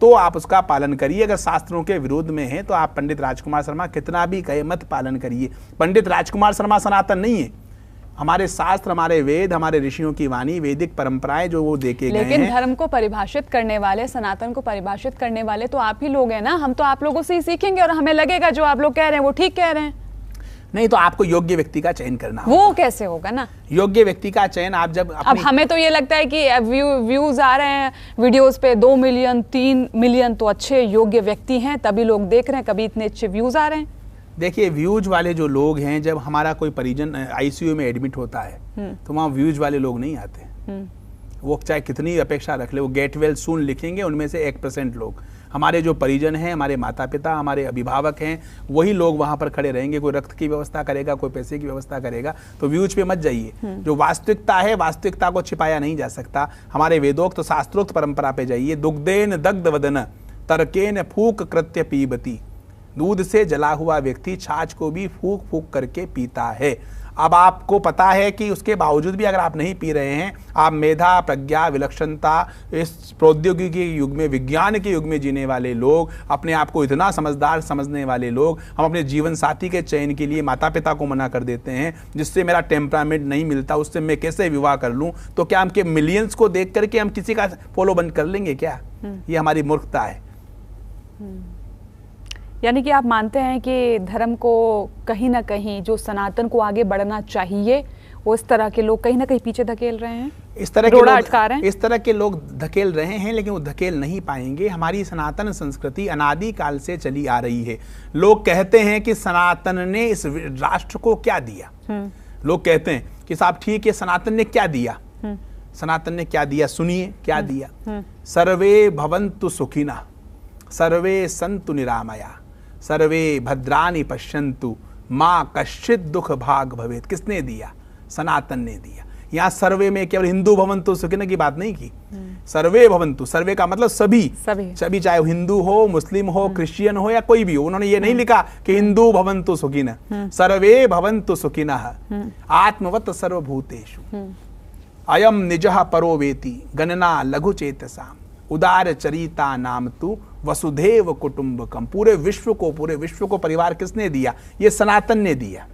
तो आप उसका पालन करिए, अगर शास्त्रों के विरोध में है तो आप पंडित राजकुमार शर्मा कितना भी कहे मत पालन करिए। पंडित राजकुमार शर्मा सनातन नहीं है, हमारे शास्त्र, हमारे वेद, हमारे ऋषियों की वाणी, वैदिक परंपराएं जो वो देके गए हैं। लेकिन धर्म को परिभाषित करने वाले, सनातन को परिभाषित करने वाले तो आप ही लोग हैं ना। हम तो आप लोगों से ही सीखेंगे और हमें लगेगा जो आप लोग कह रहे हैं वो ठीक कह रहे हैं। नहीं तो आपको योग्य व्यक्ति का चयन करना होगा। वो कैसे होगा ना? योग्य व्यक्ति का चयन आप जब अब हमें तो ये लगता है कि व्यूज आ रहे हैं वीडियोस पे 2 मिलियन 3 मिलियन, तो अच्छे योग्य व्यक्ति हैं तभी लोग देख रहे हैं, कभी इतने अच्छे व्यूज आ रहे हैं। देखिए, व्यूज वाले जो लोग हैं, जब हमारा कोई परिजन आईसीयू में एडमिट होता है तो वहाँ व्यूज वाले लोग नहीं आते। वो चाहे कितनी अपेक्षा रख ले, वो गेट वेल सून लिखेंगे, उनमें से 1% लोग, हमारे जो परिजन हैं, हमारे माता पिता, हमारे अभिभावक हैं, वही लोग वहाँ पर खड़े रहेंगे। कोई रक्त की व्यवस्था करेगा, कोई पैसे की व्यवस्था करेगा, तो व्यूज पे मत जाइए। जो वास्तविकता है, वास्तविकता को छिपाया नहीं जा सकता। हमारे वेदोक्त तो शास्त्रोक्त परंपरा पे जाइए। दुग्धेन दग्ध वदन तर्केन फूक कृत्य पीबती, दूध से जला हुआ व्यक्ति छाछ को भी फूक फूक करके पीता है। अब आपको पता है कि उसके बावजूद भी अगर आप नहीं पी रहे हैं, आप मेधा, प्रज्ञा, विलक्षणता, इस प्रौद्योगिकी के युग में, विज्ञान के युग में जीने वाले लोग, अपने आप को इतना समझदार समझने वाले लोग, हम अपने जीवन साथी के चयन के लिए माता पिता को मना कर देते हैं, जिससे मेरा टेम्परामेंट नहीं मिलता, उससे मैं कैसे विवाह कर लूँ। तो क्या हमके मिलियंस को देख करके हम किसी का फॉलो बंद कर लेंगे क्या? ये हमारी मूर्खता है। यानी कि आप मानते हैं कि धर्म को कहीं ना कहीं, जो सनातन को आगे बढ़ना चाहिए, वो इस तरह के लोग कहीं ना कहीं पीछे धकेल रहे हैं, इस तरह के लोग धकेल रहे हैं, लेकिन वो धकेल नहीं पाएंगे। हमारी सनातन संस्कृति अनादि काल से चली आ रही है। लोग कहते हैं कि सनातन ने इस राष्ट्र को क्या दिया। लोग कहते हैं कि साहब ठीक है, सनातन ने क्या दिया? सनातन ने क्या दिया? सुनिए क्या दिया। सर्वे भवन्तु सुखिनः, सर्वे सन्तु निरामया, सर्वे भद्राणि पश्यन्तु माँ कश्चित दुख भाग भवेत। किसने दिया? सनातन ने दिया। यहाँ सर्वे में केवल हिंदू भवन्तु सुखिनः की बात नहीं की, सर्वे भवन्तु, सर्वे का मतलब सभी, चाहे हिंदू हो, मुस्लिम हो, क्रिश्चियन हो या कोई भी हो। उन्होंने ये नहीं लिखा कि हिंदू भवन्तु सुखिनः, सर्वे भवन्तु सुखिनः आत्मवत् सर्वभूतेषु अयम निजः परो वेति गणना लघु चेतसाम उदार चरिता नाम तु वसुधैव कुटुंबकम। पूरे विश्व को परिवार किसने दिया? ये सनातन ने दिया,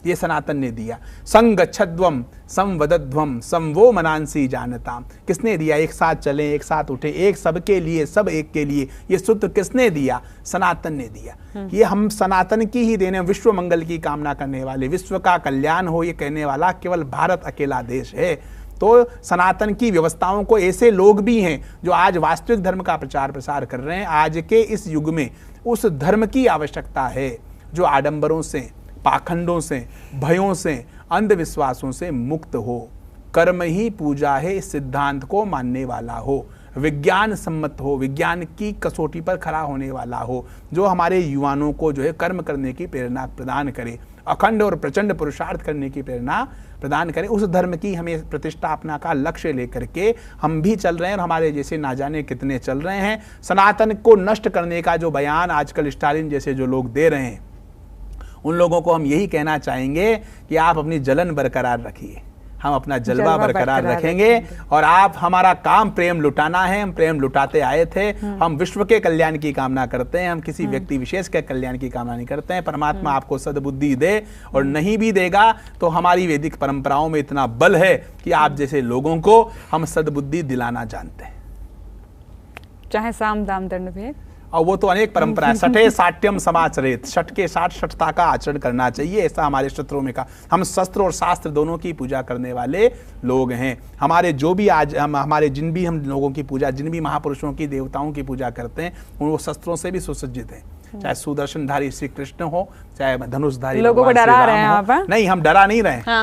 ये सनातन ने दिया। संगच्छध्वम संवदध्वम संवो मनांसी जानताम। किसने दिया? एक साथ चलें, एक साथ उठे, एक सबके लिए, सब एक के लिए। ये सूत्र किसने दिया? सनातन ने दिया। ये हम सनातन की ही देने, विश्व मंगल की कामना करने वाले, विश्व का कल्याण हो ये कहने वाला केवल भारत अकेला देश है। तो सनातन की व्यवस्थाओं को ऐसे लोग भी हैं जो आज वास्तविक धर्म का प्रचार प्रसार कर रहे हैं। आज के इस युग में उस धर्म की आवश्यकता है जो आडंबरों से, पाखंडों से, भयों से, अंधविश्वासों से मुक्त हो। कर्म ही पूजा है इस सिद्धांत को मानने वाला हो, विज्ञान सम्मत हो, विज्ञान की कसौटी पर खड़ा होने वाला हो, जो हमारे युवाओं को जो है कर्म करने की प्रेरणा प्रदान करे, अखंड और प्रचंड पुरुषार्थ करने की प्रेरणा प्रदान करें। उस धर्म की हमें प्रतिष्ठापना का लक्ष्य लेकर के हम भी चल रहे हैं और हमारे जैसे ना जाने कितने चल रहे हैं। सनातन को नष्ट करने का जो बयान आजकल स्टालिन जैसे जो लोग दे रहे हैं, उन लोगों को हम यही कहना चाहेंगे कि आप अपनी जलन बरकरार रखिए, हम अपना जलवा बरकरार रखेंगे और आप, हमारा काम प्रेम लुटाना है, हम प्रेम लुटाते आए थे। हम विश्व के कल्याण की कामना करते हैं, हम किसी व्यक्ति विशेष के कल्याण की कामना नहीं करते हैं। परमात्मा आपको सद्बुद्धि दे, और नहीं भी देगा तो हमारी वैदिक परंपराओं में इतना बल है कि आप जैसे लोगों को हम सद्बुद्धि दिलाना जानते हैं, चाहे साम दाम दंड भेद। और वो तो अनेक परंपराएं, सठे साट्यम समाचरित, सठ के साठ सठता का आचरण करना चाहिए, ऐसा हमारे शस्त्रों में कहा। हम शस्त्र और शास्त्र दोनों की पूजा करने वाले लोग हैं। हमारे जो भी आज हमारे जिन भी हम लोगों की पूजा, जिन भी महापुरुषों की, देवताओं की पूजा करते हैं, वो शस्त्रों से भी सुसज्जित हैं। चाहे सुदर्शनधारी श्री कृष्ण हो, चाहे धनुषधारी, लोगों को डरा रहे हैं आप? नहीं, हम डरा नहीं रहे।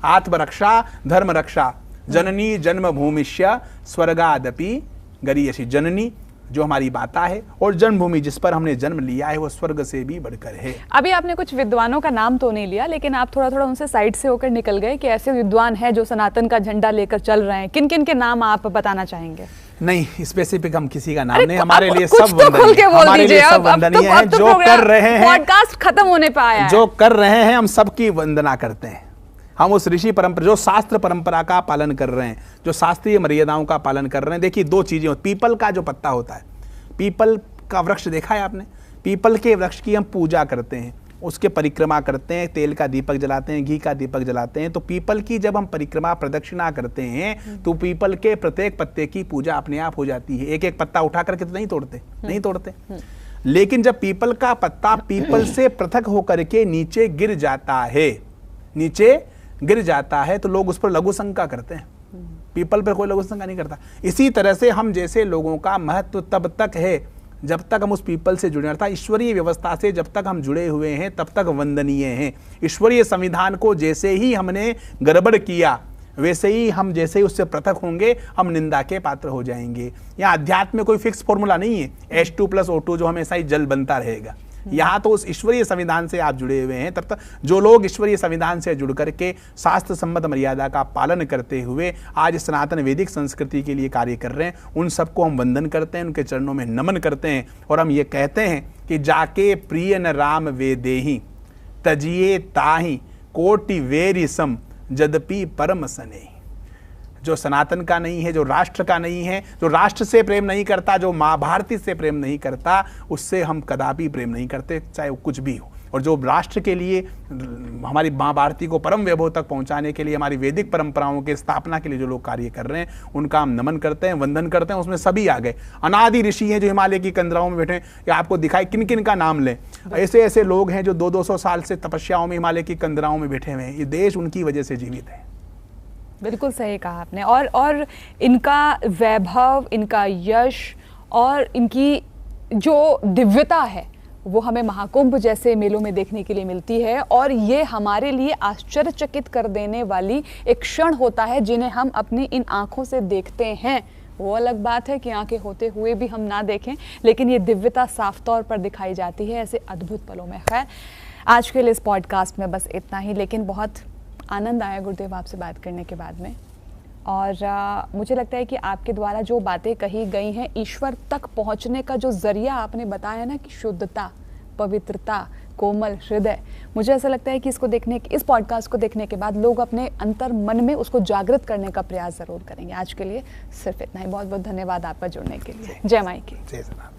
आत्मरक्षा धर्म रक्षा, जननी जन्मभूमिष्य स्वर्गादपि गरीयसी। जननी जो हमारी माता है और जन्मभूमि जिस पर हमने जन्म लिया है वो स्वर्ग से भी बढ़कर है। अभी आपने कुछ विद्वानों का नाम तो नहीं लिया, लेकिन आप थोड़ा थोड़ा उनसे साइड से होकर निकल गए कि ऐसे विद्वान हैं जो सनातन का झंडा लेकर चल रहे हैं। किन किन के नाम आप बताना चाहेंगे? नहीं, स्पेसिफिक हम किसी का नाम नहीं, हमारे लिए सब वंदनीय है। जो कर रहे हैं, पॉडकास्ट खत्म होने पे आया है, जो कर रहे हैं हम सबकी वंदना करते हैं। हम उस ऋषि परंपरा, जो शास्त्र परंपरा का पालन कर रहे हैं, जो शास्त्रीय मर्यादाओं का पालन कर रहे हैं। देखिए, दो चीजें, पीपल का जो पत्ता होता है, पीपल का वृक्ष देखा है आपने? पीपल के वृक्ष की हम पूजा करते हैं, उसके परिक्रमा करते हैं, तेल का दीपक जलाते हैं, घी का दीपक जलाते हैं। तो पीपल की जब हम परिक्रमा प्रदक्षिणा करते हैं तो पीपल के प्रत्येक पत्ते की पूजा अपने आप हो जाती है। एक एक पत्ता उठा करके तो नहीं तोड़ते, नहीं तोड़ते। लेकिन जब पीपल का पत्ता पीपल से पृथक होकर के नीचे गिर जाता है, नीचे गिर जाता है, तो लोग उस पर लघु शंका करते हैं। पीपल पर कोई लघु शंका नहीं करता। इसी तरह से हम जैसे लोगों का महत्व तब तक है जब तक हम उस पीपल से जुड़े, अर्थात ईश्वरीय व्यवस्था से जब तक हम जुड़े हुए हैं तब तक वंदनीय हैं। ईश्वरीय संविधान को जैसे ही हमने गड़बड़ किया, वैसे ही हम जैसे ही उससे पृथक होंगे हम निंदा के पात्र हो जाएंगे। यहाँ अध्यात्म में कोई फिक्स फॉर्मूला नहीं है H2 + O2 जो हमेशा ही जल बनता रहेगा। यहाँ तो उस ईश्वरीय संविधान से आप जुड़े हुए हैं। तब तक जो लोग ईश्वरीय संविधान से जुड़ करके शास्त्र सम्मत मर्यादा का पालन करते हुए आज सनातन वैदिक संस्कृति के लिए कार्य कर रहे हैं, उन सबको हम वंदन करते हैं, उनके चरणों में नमन करते हैं। और हम ये कहते हैं कि जाके प्रिय न राम वेदेहि तजिए ताहि कोटि वेरि सम जदपि परम सनेहि। जो सनातन का नहीं है, जो राष्ट्र का नहीं है, जो राष्ट्र से प्रेम नहीं करता, जो माँ भारती से प्रेम नहीं करता, उससे हम कदापि प्रेम नहीं करते, चाहे वो कुछ भी हो। और जो राष्ट्र के लिए, हमारी माँ भारती को परम वैभव तक पहुंचाने के लिए, हमारी वैदिक परंपराओं के स्थापना के लिए जो लोग कार्य कर रहे हैं, उनका हम नमन करते हैं, वंदन करते हैं। उसमें सभी आ गए। अनादि ऋषि हैं जो हिमालय की कंदराओं में बैठे हैं, या आपको दिखाई किन किन का नाम लें। ऐसे ऐसे लोग हैं जो 200-200 साल से तपस्याओं में हिमालय की कंदराओं में बैठे हुए हैं। ये देश उनकी वजह से जीवित है। बिल्कुल सही कहा आपने। और इनका वैभव, इनका यश और इनकी जो दिव्यता है वो हमें महाकुंभ जैसे मेलों में देखने के लिए मिलती है। और ये हमारे लिए आश्चर्यचकित कर देने वाली एक क्षण होता है जिन्हें हम अपनी इन आँखों से देखते हैं। वो अलग बात है कि आंखें होते हुए भी हम ना देखें, लेकिन ये दिव्यता साफ तौर पर दिखाई जाती है ऐसे अद्भुत पलों में। खैर, आज के लिए इस पॉडकास्ट में बस इतना ही, लेकिन बहुत आनंद आया गुरुदेव आपसे बात करने के बाद में। और मुझे लगता है कि आपके द्वारा जो बातें कही गई हैं, ईश्वर तक पहुंचने का जो जरिया आपने बताया ना कि शुद्धता, पवित्रता, कोमल हृदय, मुझे ऐसा लगता है कि इस पॉडकास्ट को देखने के बाद लोग अपने अंतर मन में उसको जागृत करने का प्रयास जरूर करेंगे। आज के लिए सिर्फ इतना ही। बहुत बहुत धन्यवाद आपका जुड़ने के लिए। जय माई की। जय सनातन।